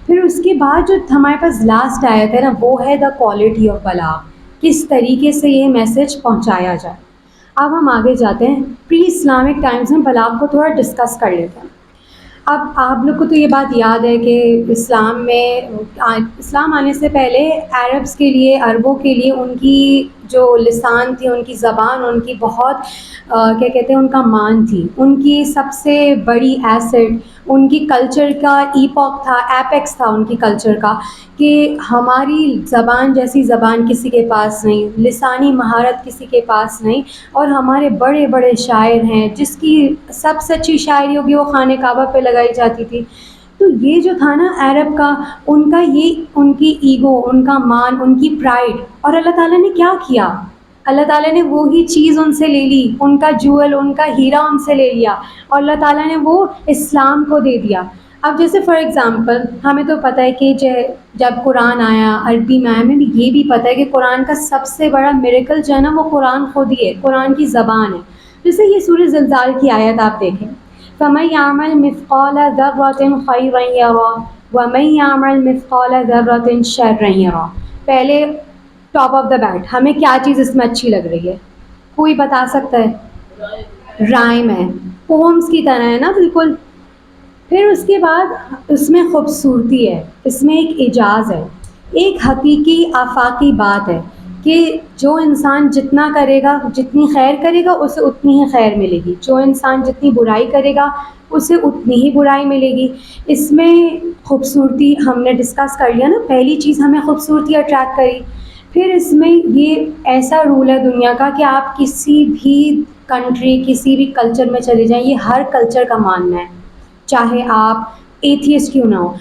پھر اس کے بعد جو ہمارے پاس لاسٹ آیت ہے نا وہ ہے دا کوالٹی آف بلاغ, کس طریقے سے یہ میسج پہنچایا جائے. اب ہم آگے جاتے ہیں پری اسلامک ٹائمز میں بلاغ کو تھوڑا ڈسکس کر لیتے ہیں. اب آپ لوگ کو تو یہ بات یاد ہے کہ اسلام آنے سے پہلے عربس کے لیے، عربوں کے لیے ان کی جو لسان تھی، ان کی زبان، ان کی بہت کیا کہتے ہیں، ان کا مان تھی، ان کی سب سے بڑی ایسٹ، ان کی کلچر کا ایپاک تھا، ایپیکس تھا ان کی کلچر کا، کہ ہماری زبان جیسی زبان کسی کے پاس نہیں، لسانی مہارت کسی کے پاس نہیں، اور ہمارے بڑے بڑے شاعر ہیں جس کی سب سے اچھی شاعری ہوگی وہ خانہ کعبہ پہ لگائی جاتی تھی. تو یہ جو تھا نا عرب کا، ان کا یہ، ان کی ایگو، ان کا مان، ان کی پرائڈ، اور اللہ تعالیٰ نے کیا کیا؟ اللہ تعالیٰ نے وہی چیز ان سے لے لی، ان کا جول، ان کا ہیرا ان سے لے لیا، اور اللہ تعالیٰ نے وہ اسلام کو دے دیا. اب جیسے فار ایگزامپل ہمیں تو پتہ ہے کہ جب قرآن آیا عربی میں آیا، ہمیں بھی یہ بھی پتہ ہے کہ قرآن کا سب سے بڑا میریکل جو ہے نا وہ قرآن خود ہی ہے، قرآن کی زبان ہے. جیسے یہ سورہ زلزال کی آیت آپ دیکھیں، فَمَن يَعْمَلْ مِثْقَالَ ذَرَّةٍ خَيْرًا يَرَهُ وَمَن يَعْمَلْ مِثْقَالَ ذَرَّةٍ شَرًّا يَرَهُ. پہلے ٹاپ آف دا بیٹ ہمیں کیا چیز اس میں اچھی لگ رہی ہے؟ کوئی بتا سکتا ہے؟ رائم ہے، پومس کی طرح ہے نا بالکل. پھر اس کے بعد اس میں خوبصورتی ہے، اس میں ایک اعجاز ہے، ایک حقیقی آفاقی بات ہے کہ جو انسان جتنا کرے گا، جتنی خیر کرے گا اسے اتنی ہی خیر ملے گی، جو انسان جتنی برائی کرے گا اسے اتنی ہی برائی ملے گی. اس میں خوبصورتی ہم نے ڈسکس کر لیا نا، پہلی چیز ہمیں خوبصورتی اٹریکٹ کری. پھر اس میں یہ ایسا رول ہے دنیا کا کہ آپ کسی بھی کنٹری، کسی بھی کلچر میں چلے جائیں، یہ ہر کلچر کا ماننا ہے، چاہے آپ ایتھیسٹ کیوں نہ ہو.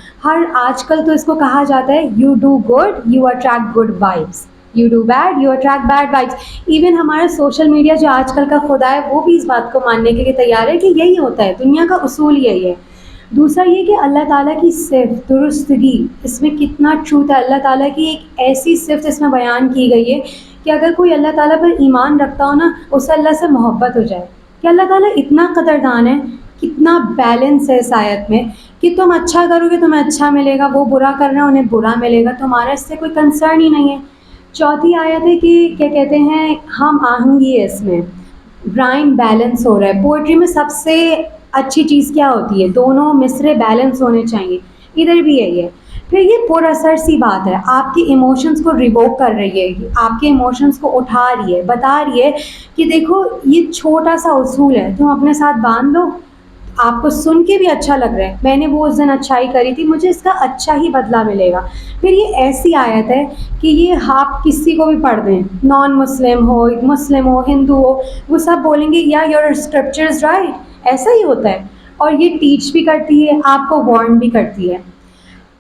آج کل تو اس کو کہا جاتا ہے you do good you attract good vibes, you do bad you attract bad vibes. Even ہمارا سوشل میڈیا جو آج کل کا خدا ہے وہ بھی اس بات کو ماننے کے لیے تیار ہے کہ یہی ہوتا ہے، دنیا کا اصول یہی ہے. دوسرا یہ کہ اللہ تعالیٰ کی صفت درستگی، اس میں کتنا ٹروتھ ہے. اللہ تعالیٰ کی ایک ایسی صفت اس میں بیان کی گئی ہے کہ اگر کوئی اللہ تعالیٰ پر ایمان رکھتا ہو نا، اسے اللہ سے محبت ہو جائے. کہ اللہ تعالیٰ اتنا قدردان ہے، کتنا بیلنس ہے اس آیت میں کہ تم اچھا کرو گے تمہیں اچھا ملے گا، وہ برا کر رہے ہیں انہیں برا ملے گا، تمہارا اس سے کوئی کنسرن ہی نہیں ہے. چوتھی آیت ہے کہ کیا کہتے ہیں، ہم آہنگی ہے اس میں، رائم بیلنس ہو رہا ہے. پوئٹری میں سب سے اچھی چیز کیا ہوتی ہے؟ دونوں مصرے بیلنس ہونے چاہیے، ادھر بھی یہی ہے. پھر یہ پر اثر سی بات ہے، آپ کی ایموشنز کو ریووک کر رہی ہے، آپ کے ایموشنز کو اٹھا رہی ہے، بتا رہی ہے کہ دیکھو یہ چھوٹا سا اصول ہے، تم اپنے ساتھ باندھ لو. آپ کو سن کے بھی اچھا لگ رہا ہے، میں نے وہ اس دن اچھائی کری تھی، مجھے اس کا اچھا ہی بدلہ ملے گا. پھر یہ ایسی آیت ہے کہ یہ آپ کسی کو بھی پڑھ دیں، نان مسلم ہو، مسلم ہو، ہندو ہو، وہ سب بولیں گے یا یور اسکرپچرز رائٹ، ایسا ہی ہوتا ہے. اور یہ ٹیچ بھی کرتی ہے، آپ کو وارن بھی کرتی ہے.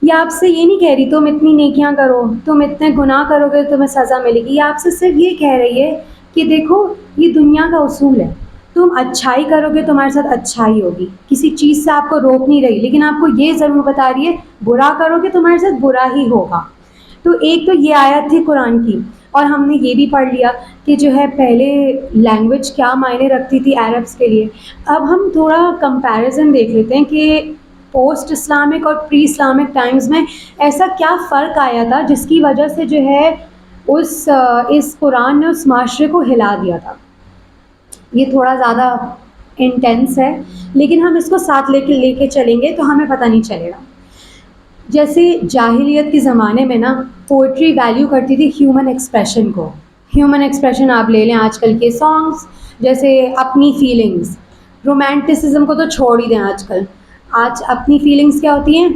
یہ آپ سے یہ نہیں کہہ رہی تم اتنی نیکیاں کرو، تم اتنے گناہ کرو گے تمہیں سزا ملے گی. یہ آپ سے صرف یہ کہہ رہی ہے کہ دیکھو یہ دنیا کا اصول ہے، تم اچھائی کرو گے تمہارے ساتھ اچھائی ہوگی، کسی چیز سے آپ کو روک نہیں رہی، لیکن آپ کو یہ ضرور بتا رہی ہے برا کرو گے تمہارے ساتھ برا ہی ہوگا. تو ایک تو یہ آیت تھی قرآن کی. اور ہم نے یہ بھی پڑھ لیا کہ جو ہے پہلے لینگویج کیا معنی رکھتی تھی عربس کے لیے. اب ہم تھوڑا کمپیریزن دیکھ لیتے ہیں کہ پوسٹ اسلامک اور پری اسلامک ٹائمز میں ایسا کیا فرق آیا تھا جس کی وجہ سے جو ہے اس قرآن نے اس معاشرے کو ہلا دیا تھا. یہ تھوڑا زیادہ انٹینس ہے لیکن ہم اس کو ساتھ لے کے چلیں گے تو ہمیں پتہ نہیں چلے گا. جیسے جاہلیت کے زمانے میں نا پوئٹری ویلیو کرتی تھی ہیومن ایکسپریشن کو. ہیومن ایکسپریشن آپ لے لیں آج کل کے سانگس، جیسے اپنی فیلنگز، رومانٹسزم کو تو چھوڑ ہی دیں. آج اپنی فیلنگز کیا ہوتی ہیں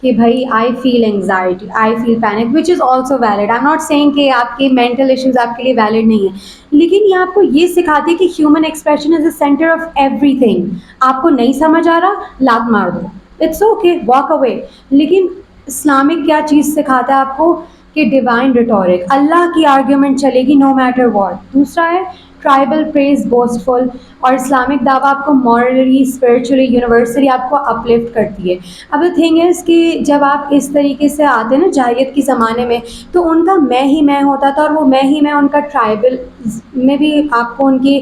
کہ بھائی I feel anxiety, I feel panic, which is also valid. I am not saying کہ آپ کے مینٹل ایشوز آپ کے لیے ویلڈ نہیں ہیں، لیکن یہ آپ کو یہ سکھاتی ہے کہ human expression is a centre of every thing. آپ کو نہیں سمجھ آ رہا، لات مار دو، اٹس اوکے، واک اوے. لیکن اسلامک کیا چیز سکھاتا ہے آپ کو کہ ڈیوائن ریٹورک، اللہ کی آرگیومنٹ چلے گی نو میٹر واٹ. دوسرا ہے ٹرائبل پریز بوسٹفل، اور اسلامک دعویٰ آپ کو مورلی، اسپرچولی، یونیورسلی آپ کو اپلفٹ کرتی ہے. اب دا تھنگ از کہ جب آپ اس طریقے سے آتے ہیں نا جاہلیت کے زمانے میں، تو ان کا میں ہی میں ہوتا تھا، اور وہ میں ہی میں ان کا ٹرائبل میں بھی آپ کو ان کے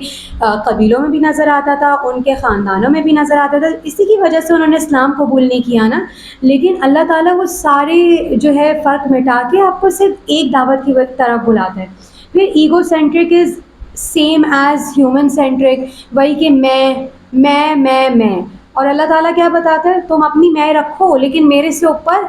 قبیلوں میں بھی نظر آتا تھا، ان کے خاندانوں میں بھی نظر آتا تھا. اسی کی وجہ سے انہوں نے اسلام قبول نہیں کیا نا. لیکن اللہ تعالیٰ وہ سارے جو ہے فرق مٹا کے آپ کو صرف ایک دعوت کی طرف بلاتا ہے. پھر ego centric is same as human centric, وہی کہ میں اور اللہ تعالیٰ کیا بتاتا ہے، تم اپنی میں رکھو لیکن میرے سے اوپر،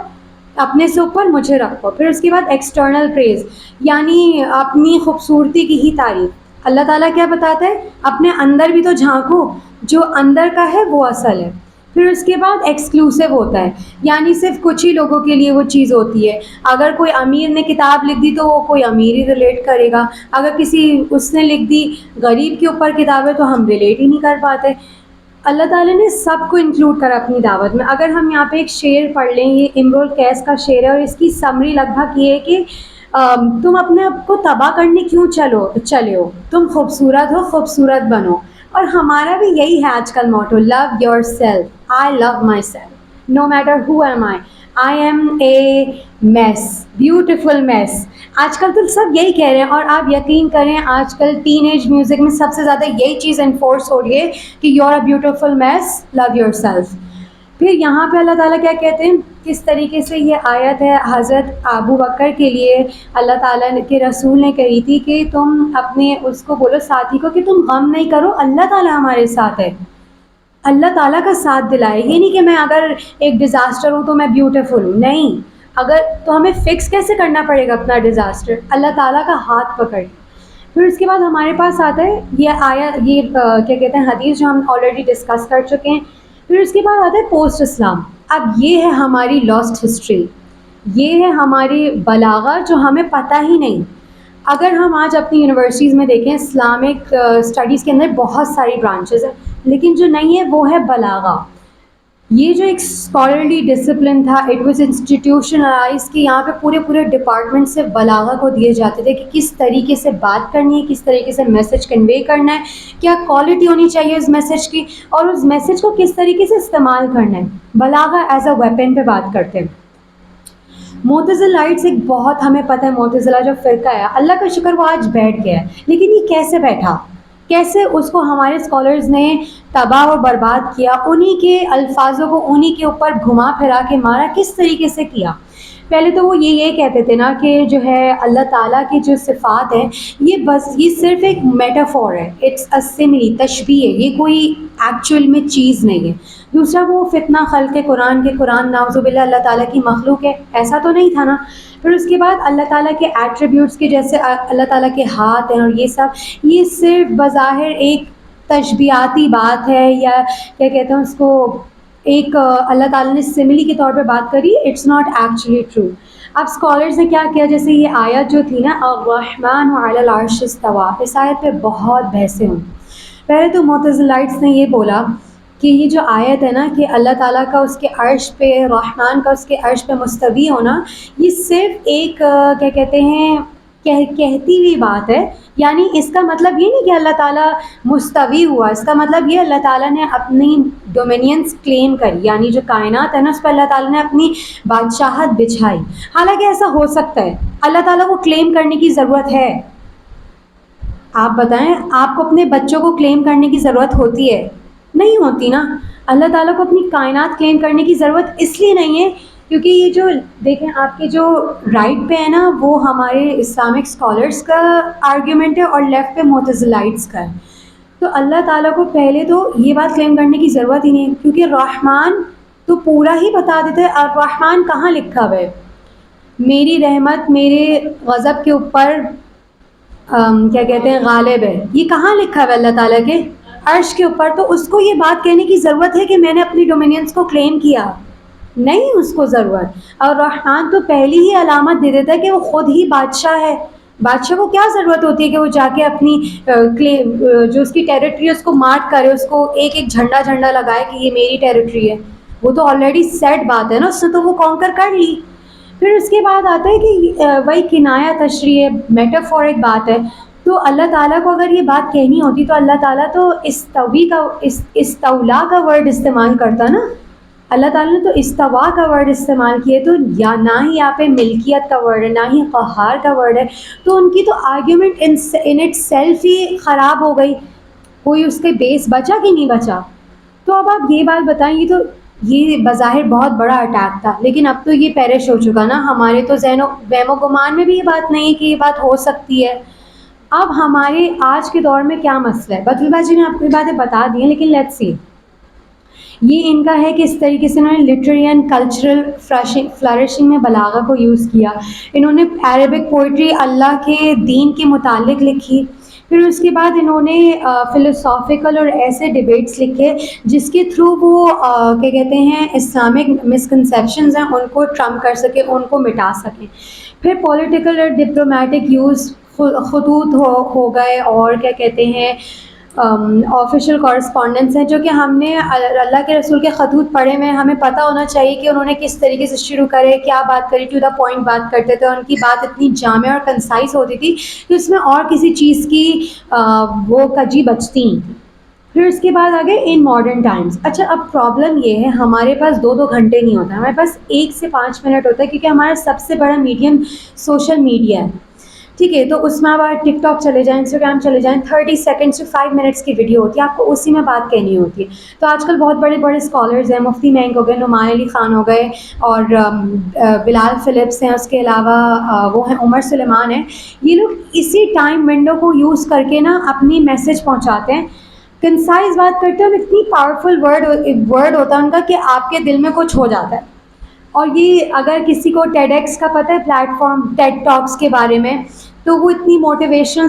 اپنے سے اوپر مجھے رکھو. پھر اس کے بعد ایکسٹرنل پریز، یعنی اپنی خوبصورتی کی ہی تعریف. اللہ تعالیٰ کیا بتاتا ہے، اپنے اندر بھی تو جھانکو، جو اندر کا ہے وہ اصل ہے. پھر اس کے بعد ایکسکلوسیو ہوتا ہے، یعنی صرف کچھ ہی لوگوں کے لیے وہ چیز ہوتی ہے. اگر کوئی امیر نے کتاب لکھ دی تو وہ کوئی امیر ہی ریلیٹ کرے گا، اگر کسی اس نے لکھ دی غریب کے اوپر کتاب ہے تو ہم ریلیٹ ہی نہیں کر پاتے. اللہ تعالیٰ نے سب کو انکلوڈ کرا اپنی دعوت میں. اگر ہم یہاں پہ ایک شعر پڑھ لیں، یہ امرؤ القیس کا شعر ہے اور اس کی سمری لگ بھگ یہ ہے کہ تم اپنے آپ کو تباہ کرنے کیوں چلے ہو، تم خوبصورت ہو، خوبصورت بنو. اور ہمارا بھی یہی ہے آج کل motto, love yourself, I love myself no matter who am I am a mess, beautiful mess. آج کل تو سب یہی کہہ رہے ہیں، اور آپ یقین کریں آج کل ٹین ایج میوزک میں سب سے زیادہ یہی چیز انفورس ہو رہی ہے کہ you are a beautiful mess, love yourself. پھر یہاں پہ اللہ تعالیٰ کیا کہتے ہیں، کس طریقے سے یہ آیت ہے حضرت ابو بکر کے لیے اللہ تعالیٰ کے رسول نے کہی تھی کہ تم اپنے اس کو بولو ساتھی کو کہ تم غم نہیں کرو، اللہ تعالیٰ ہمارے ساتھ ہے. اللہ تعالیٰ کا ساتھ دلائے. یہ نہیں کہ میں اگر ایک ڈیزاسٹر ہوں تو میں بیوٹیفل ہوں، نہیں. اگر تو ہمیں فکس کیسے کرنا پڑے گا اپنا ڈیزاسٹر، اللہ تعالیٰ کا ہاتھ پکڑ. پھر اس کے بعد ہمارے پاس آتا ہے یہ یہ کیا کہتے ہیں حدیث جو ہم آلریڈی ڈسکس کر چکے ہیں. پھر اس کے بعد آتا ہے پوسٹ اسلام. اب یہ ہے ہماری لاسٹ ہسٹری، یہ ہے ہماری بلاغہ جو ہمیں پتہ ہی نہیں. اگر ہم آج اپنی یونیورسٹیز میں دیکھیں اسلامک اسٹڈیز کے اندر بہت ساری برانچز ہیں، لیکن جو نہیں ہے وہ ہے بلاغہ. یہ جو ایک اسکالرلی ڈسپلن تھا، اٹ واز انسٹیٹیوشنلائز، کہ یہاں پہ پورے ڈپارٹمنٹ سے بلاغہ کو دیے جاتے تھے کہ کس طریقے سے بات کرنی ہے، کس طریقے سے میسج کنوے کرنا ہے، کیا کوالٹی ہونی چاہیے اس میسج کی، اور اس میسج کو کس طریقے سے استعمال کرنا ہے. بلاغہ ایز اے ویپن پہ بات کرتے ہیں. معتزلائٹس ایک بہت ہمیں پتہ ہے، معتزلہ جو فرقہ ہے اللہ کا شکر وہ آج بیٹھ گیا ہے، لیکن یہ کیسے بیٹھا، کیسے اس کو ہمارے اسکالرز نے تباہ و برباد کیا، انہی کے الفاظوں کو انہی کے اوپر گھما پھرا کے مارا، کس طریقے سے کیا. پہلے تو وہ یہ کہتے تھے نا کہ جو ہے اللہ تعالیٰ کی جو صفات ہیں یہ صرف ایک میٹافور ہے، اٹس اے سملی، تشبیہ ہے، یہ کوئی ایکچوئل میں چیز نہیں ہے. دوسرا وہ فتنہ خلق قرآن کے قرآن نعوذ باللہ اللہ تعالیٰ کی مخلوق ہے، ایسا تو نہیں تھا نا. پھر اس کے بعد اللہ تعالیٰ کے ایٹریبیوٹس کے جیسے اللہ تعالیٰ کے ہاتھ ہیں اور یہ سب، یہ صرف بظاہر ایک تشبیہاتی بات ہے، یا کیا کہتے ہیں اس کو، ایک اللہ تعالیٰ نے سملی کے طور پہ بات کری، اٹس ناٹ ایکچولی ٹرو. اب اسکالرز نے کیا کیا، جیسے یہ آیت جو تھی نا الرحمن علی العرش استویٰ، اس آیت پہ بہت بحثیں ہوں. پہلے تو معتزلائٹس نے یہ بولا کہ یہ جو آیت ہے نا کہ اللہ تعالیٰ کا اس کے عرش پہ، رحمان کا اس کے عرش پہ مستوی ہونا، یہ صرف ایک کیا کہتے ہیں کہتی ہوئی بات ہے. یعنی اس کا مطلب یہ نہیں کہ اللہ تعالیٰ مستوی ہوا، اس کا مطلب یہ اللہ تعالیٰ نے اپنی ڈومینینس کلیم کری، یعنی جو کائنات ہے نا اس پہ اللہ تعالیٰ نے اپنی بادشاہت بچھائی. حالانکہ ایسا ہو سکتا ہے، اللہ تعالیٰ کو کلیم کرنے کی ضرورت ہے. آپ بتائیں، آپ کو اپنے بچوں کو کلیم کرنے کی ضرورت ہوتی ہے؟ نہیں ہوتی نا. اللہ تعالیٰ کو اپنی کائنات کلیم کرنے کی ضرورت اس لیے نہیں ہے کیونکہ یہ جو دیکھیں آپ کے جو رائٹ پہ ہے نا وہ ہمارے اسلامک اسکالرس کا آرگیومنٹ ہے، اور لیفٹ پہ معتزلائٹس کا ہے. تو اللہ تعالیٰ کو پہلے تو یہ بات کلیم کرنے کی ضرورت ہی نہیں، کیونکہ رحمان تو پورا ہی بتا دیتے ہیں. الرحمن کہاں لکھا ہوا ہے، میری رحمت میرے غضب کے اوپر کیا کہتے ہیں غالب ہے، یہ کہاں لکھا ہوا ہے اللہ تعالیٰ کے عرش کے اوپر. تو اس کو یہ بات کہنے کی ضرورت ہے کہ میں نے اپنی ڈومینینس کو کلیم کیا؟ نہیں اس کو ضرورت. اور رحمان تو پہلی ہی علامت دے دیتا ہے کہ وہ خود ہی بادشاہ ہے. بادشاہ کو کیا ضرورت ہوتی ہے کہ وہ جا کے اپنی جو اس کی ٹیریٹری ہے اس کو مارک کرے، اس کو ایک ایک جھنڈا لگائے کہ یہ میری ٹیریٹری ہے. وہ تو آلریڈی سیٹ بات ہے نا، اس نے تو وہ کانکر کر لی. پھر اس کے بعد آتا ہے کہ وہی کنایا تشریح ہے، میٹافورک بات ہے. تو اللہ تعالیٰ کو اگر یہ بات کہنی ہوتی تو اللہ تعالیٰ تو استولا کا ورڈ استعمال کرتا نا. اللہ تعالیٰ نے تو استوا کا ورڈ استعمال کیے، تو یا نہ ہی یہاں پہ ملکیت کا ورڈ ہے، نہ ہی قہار کا ورڈ ہے. تو ان کی تو آرگیومنٹ ان اٹ سیلف ہی خراب ہو گئی، کوئی اس کے بیس بچا کہ نہیں بچا. تو اب آپ یہ بات بتائیں، یہ بظاہر بہت بڑا اٹیک تھا، لیکن اب تو یہ پیرش ہو چکا نا. ہمارے تو ذہن و وہم و گمان میں بھی یہ بات نہیں ہے کہ یہ بات ہو سکتی ہے. اب ہمارے آج کے دور میں کیا مسئلہ ہے، بطل باجی نے آپ کو یہ باتیں بتا دی ہیں، لیکن لیٹس سی یہ ان کا ہے کہ اس طریقے سے انہوں نے لٹریری اینڈ کلچرل فلرشنگ میں بلاغہ کو یوز کیا. انہوں نے عربک پوئٹری اللہ کے دین کے متعلق لکھی. پھر اس کے بعد انہوں نے فلسافیکل اور ایسے ڈبیٹس لکھے جس کے تھرو وہ کیا کہتے ہیں اسلامک مسکنسیپشنز ہیں ان کو ٹرمپ کر سکے، ان کو مٹا سکیں. پھر پولیٹیکل اور ڈپلومیٹک یوز خطوط ہو گئے، اور کیا کہتے ہیں آفیشیل کورسپونڈنس ہیں جو کہ ہم نے اللہ کے رسول کے خطوط پڑھے ہوئے ہیں. ہمیں پتہ ہونا چاہیے کہ انہوں نے کس طریقے سے شروع کرے، کیا بات کری، ٹو دا پوائنٹ بات کرتے تھے. ان کی بات اتنی جامع اور کنسائز ہوتی تھی کہ اس میں اور کسی چیز کی وہ کجی بچتی نہیں تھی. پھر اس کے بعد آگے ان ماڈرن ٹائمز. اچھا اب پرابلم یہ ہے ہمارے پاس 2 گھنٹے نہیں ہوتا، ہمارے پاس 1 سے 5 منٹ ہوتا ہے، کیونکہ ہمارا سب سے بڑا میڈیم سوشل میڈیا ہے. ٹھیک ہے، تو اس میں آپ ٹک ٹاک چلے جائیں، انسٹاگرام چلے جائیں، 30 سیکنڈ سے 5 منٹس کی ویڈیو ہوتی ہے، آپ کو اسی میں بات کہنی ہوتی ہے. تو آج کل بہت بڑے بڑے اسکالرز ہیں، مفتی مینگ ہو گئے، نعمان علی خان ہو گئے، اور بلال فلپس ہیں، اس کے علاوہ وہ ہیں عمر سلیمان ہیں. یہ لوگ اسی ٹائم ونڈو کو یوز کر کے نا اپنی میسج پہنچاتے ہیں، کنسائز بات کرتے ہیں، اور اتنی پاورفل ورڈ ہوتا ہے ان کا کہ آپ کے دل میں کچھ ہو جاتا ہے. اور یہ اگر کسی کو ٹیڈ ایکس کا پتہ ہے پلیٹ فارم ٹیڈ ٹاکس کے بارے میں، تو وہ اتنی موٹیویشنل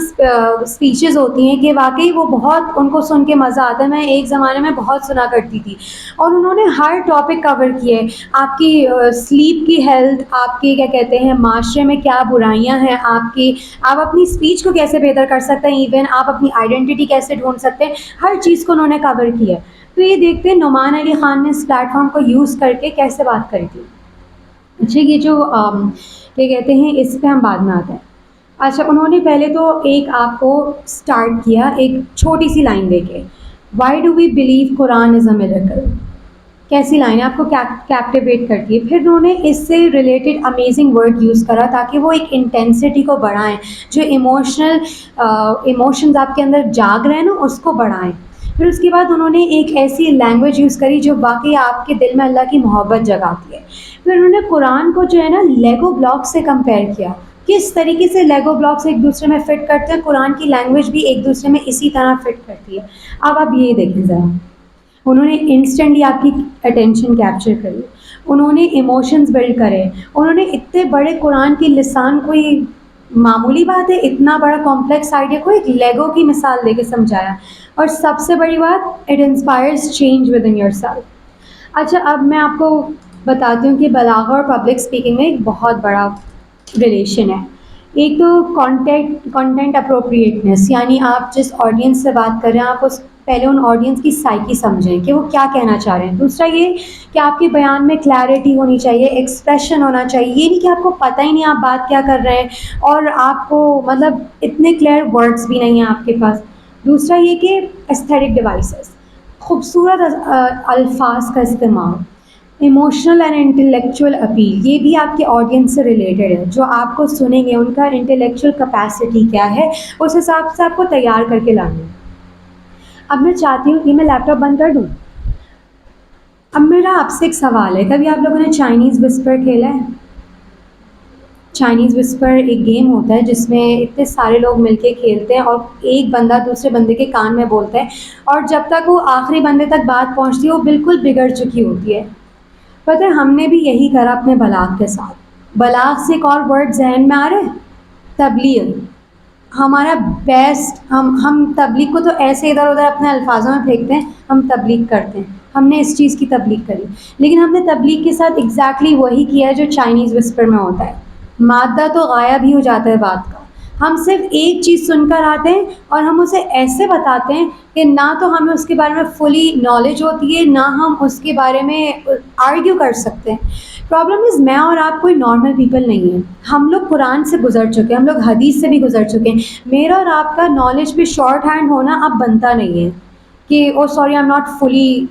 اسپیچز ہوتی ہیں کہ واقعی وہ بہت ان کو سن کے مزہ آتا ہے. میں ایک زمانے میں بہت سنا کرتی تھی، اور انہوں نے ہر ٹاپک کور کیے. آپ کی سلیپ کی ہیلتھ، آپ کی کیا کہتے ہیں معاشرے میں کیا برائیاں ہیں، آپ اپنی اسپیچ کو کیسے بہتر کر سکتے ہیں، ایون آپ اپنی آئیڈینٹی کیسے ڈھونڈ سکتے ہیں، ہر چیز کو انہوں نے کور کیا. تو یہ دیکھتے ہیں نعمان علی خان نے اس پلیٹ فارم کو یوز کر کے کیسے بات کری تھی. اچھا یہ جو کیا کہتے ہیں اس پہ ہم بعد میں آتے ہیں. اچھا انہوں نے پہلے تو ایک آپ کو اسٹارٹ کیا ایک چھوٹی سی لائن دے کے، why do we believe Quran is a miracle. کیسی لائن ہے، آپ کو کیپٹیویٹ کرتی ہے. پھر انہوں نے اس سے ریلیٹڈ امیزنگ ورڈ یوز کرا تاکہ وہ ایک انٹینسٹی کو بڑھائیں، جو ایموشنز آپ کے اندر جاگ رہے ہیں نا اس کو بڑھائیں. پھر اس کے بعد انہوں نے ایک ایسی لینگویج یوز کری جو واقعی آپ کے دل میں اللہ کی محبت جگاتی ہے. پھر انہوں نے قرآن کو جو ہے نا لیگو بلاک سے کمپیئر کیا، کس طریقے سے لیگو بلاکس ایک دوسرے میں فٹ کرتے ہیں، قرآن کی لینگویج بھی ایک دوسرے میں اسی طرح فٹ کرتی ہے. اب آپ یہ دیکھیں ذرا، انہوں نے انسٹنٹلی آپ کی اٹینشن کیپچر کری، انہوں نے ایموشنز بلڈ کرے، انہوں نے اتنے بڑے قرآن کی لسان کو، یہ معمولی بات ہے اتنا بڑا کمپلیکس آئیڈیا کو ایک لیگو کی مثال دے کے سمجھایا. اور سب سے بڑی بات، it inspires change with in your self. اچھا اب میں آپ کو بتاتی ہوں کہ بلاغہ اور پبلک اسپیکنگ میں ایک بہت بڑا ریلیشن ہے. ایک تو کانٹینٹ اپروپریٹنس، یعنی آپ جس آڈینس سے بات کر رہے ہیں آپ اس پہلے ان آڈینس کی سائیکی سمجھیں کہ وہ کیا کہنا چاہ رہے ہیں. دوسرا یہ کہ آپ کے بیان میں کلیئرٹی ہونی چاہیے، ایکسپریشن ہونا چاہیے. یہ نہیں کہ آپ کو پتہ ہی نہیں آپ بات کیا کر رہے ہیں اور آپ کو مطلب اتنے کلیئر ورڈز بھی نہیں ہیں آپ کے پاس. دوسرا یہ کہ ایستھیٹک ڈیوائسز، خوبصورت الفاظ کا استعمال، ایموشنل اینڈ انٹلیکچوئل اپیل، یہ بھی آپ کے آڈینس سے ریلیٹڈ ہے. جو آپ کو سنیں گے ان کا انٹلیکچوئل کیپیسٹی کیا ہے، اس حساب سے آپ کو تیار کر کے لانا ہے. اب میں چاہتی ہوں کہ میں لیپ ٹاپ بند کر دوں. اب میرا آپ سے ایک سوال ہے، کبھی آپ لوگوں نے چائنیز وسپر کھیلا ہے؟ چائنیز وسپر ایک گیم ہوتا ہے جس میں اتنے سارے لوگ مل کے کھیلتے ہیں اور ایک بندہ دوسرے بندے کے کان میں بولتا ہے، اور جب تک وہ آخری بندے تک بات پہنچتی ہے وہ بالکل بگڑ چکی ہوتی ہے. پتہ ہے ہم نے بھی یہی کرا اپنے بلاغ کے ساتھ. بلاغ سے ایک اور ورڈ ذہن میں آ رہا ہے، تبلیغ. ہمارا بیسٹ، ہم تبلیغ کو تو ایسے ادھر ادھر اپنے الفاظوں میں پھینکتے ہیں، ہم تبلیغ کرتے ہیں، ہم نے اس چیز کی تبلیغ کری. لیکن ہم نے تبلیغ کے ساتھ ایگزیکٹلی وہی کیا ہے جو چائنیز وسپر میں ہوتا ہے. مادہ تو غائب ہی ہو جاتا ہے بات کا. ہم صرف ایک چیز سن کر آتے ہیں اور ہم اسے ایسے بتاتے ہیں کہ نہ تو ہمیں اس کے بارے میں فلی نالج ہوتی ہے، نہ ہم اس کے بارے میں آرگیو کر سکتے ہیں. پرابلم از میں اور آپ کوئی نارمل پیپل نہیں ہیں. ہم لوگ قرآن سے گزر چکے ہیں، ہم لوگ حدیث سے بھی گزر چکے ہیں. میرا اور آپ کا نالج بھی شارٹ ہینڈ ہونا اب بنتا نہیں ہے کہ oh sorry I am not fully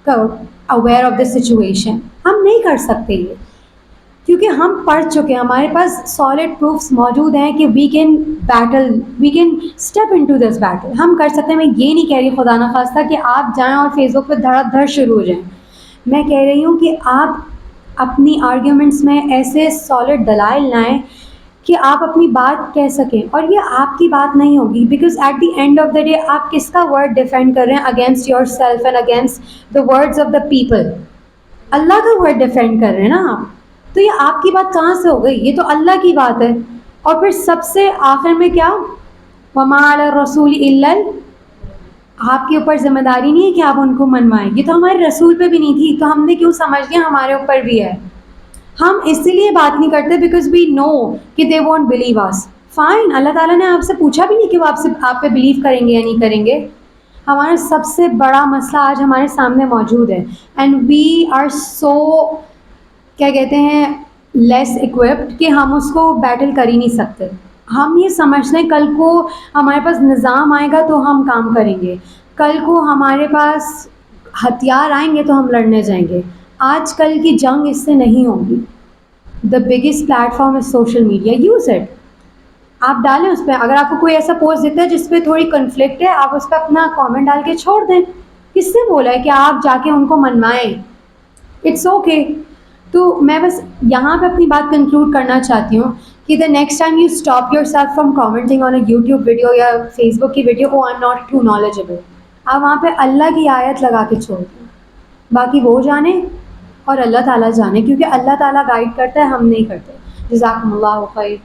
aware of the situation. ہم نہیں کر سکتے یہ، کیونکہ ہم پڑھ چکے ہیں، ہمارے پاس سالڈ پروفس موجود ہیں کہ we can step into this battle. ہم کر سکتے ہیں. میں یہ نہیں کہہ رہی خدا نخواستہ کہ آپ جائیں اور فیس بک پہ دھڑا دھڑ شروع ہو جائیں. میں کہہ رہی ہوں کہ آپ اپنی آرگیومنٹس میں ایسے سالڈ دلائل لائیں کہ آپ اپنی بات کہہ سکیں، اور یہ آپ کی بات نہیں ہوگی، because at the end of the day آپ کس کا ورڈ ڈیفینڈ کر رہے ہیں against yourself and against the words of the people? Allah کا ورڈ ڈیفینڈ کر رہے ہیں نا آپ، تو یہ آپ کی بات کہاں سے ہو گئی؟ یہ تو اللہ کی بات ہے۔ اور پھر سب سے آخر میں کیا، وَمَا عَلَى الرَّسُولِ إِلَّا، آپ کے اوپر ذمہ داری نہیں ہے کہ آپ ان کو منوائیں، یہ تو ہمارے رسول پہ بھی نہیں تھی، تو ہم نے کیوں سمجھ لیا ہمارے اوپر بھی ہے؟ ہم اس لیے بات نہیں کرتے بیکاز وی نو کہ دے وونٹ بلیو اس۔ فائن، اللہ تعالیٰ نے آپ سے پوچھا بھی نہیں کہ وہ آپ پہ بلیو کریں گے یا نہیں کریں گے۔ ہمارا سب سے بڑا مسئلہ آج ہمارے سامنے موجود ہے، اینڈ وی آر سو کیا کہتے ہیں لیس اکوپڈ کہ ہم اس کو بیٹل کر ہی نہیں سکتے۔ ہم یہ سمجھتے ہیں کل کو ہمارے پاس نظام آئے گا تو ہم کام کریں گے، کل کو ہمارے پاس ہتھیار آئیں گے تو ہم لڑنے جائیں گے۔ آج کل کی جنگ اس سے نہیں ہوگی۔ The biggest plate form is social media, use it. آپ ڈالیں اس پہ، اگر آپ کو کوئی ایسا پوسٹ دکھتا ہے جس پہ تھوڑی کنفلکٹ ہے، آپ اس پہ اپنا کامنٹ ڈال کے چھوڑ دیں۔ کس سے بولا ہے کہ آپ جا کے ان کو منوائیں؟ It's okay. تو میں بس یہاں پہ اپنی بات کنکلوڈ کرنا چاہتی ہوں کہ the next time you stop yourself from commenting on a YouTube video یا فیس بک کی video or not too knowledgeable, آپ وہاں پہ اللہ کی آیت لگا کے چھوڑ دیں، باقی وہ جانے اور اللہ تعالیٰ جانے، کیونکہ اللہ تعالیٰ گائیڈ کرتا ہے، ہم نہیں کرتے۔ جزاکم اللہ خیر۔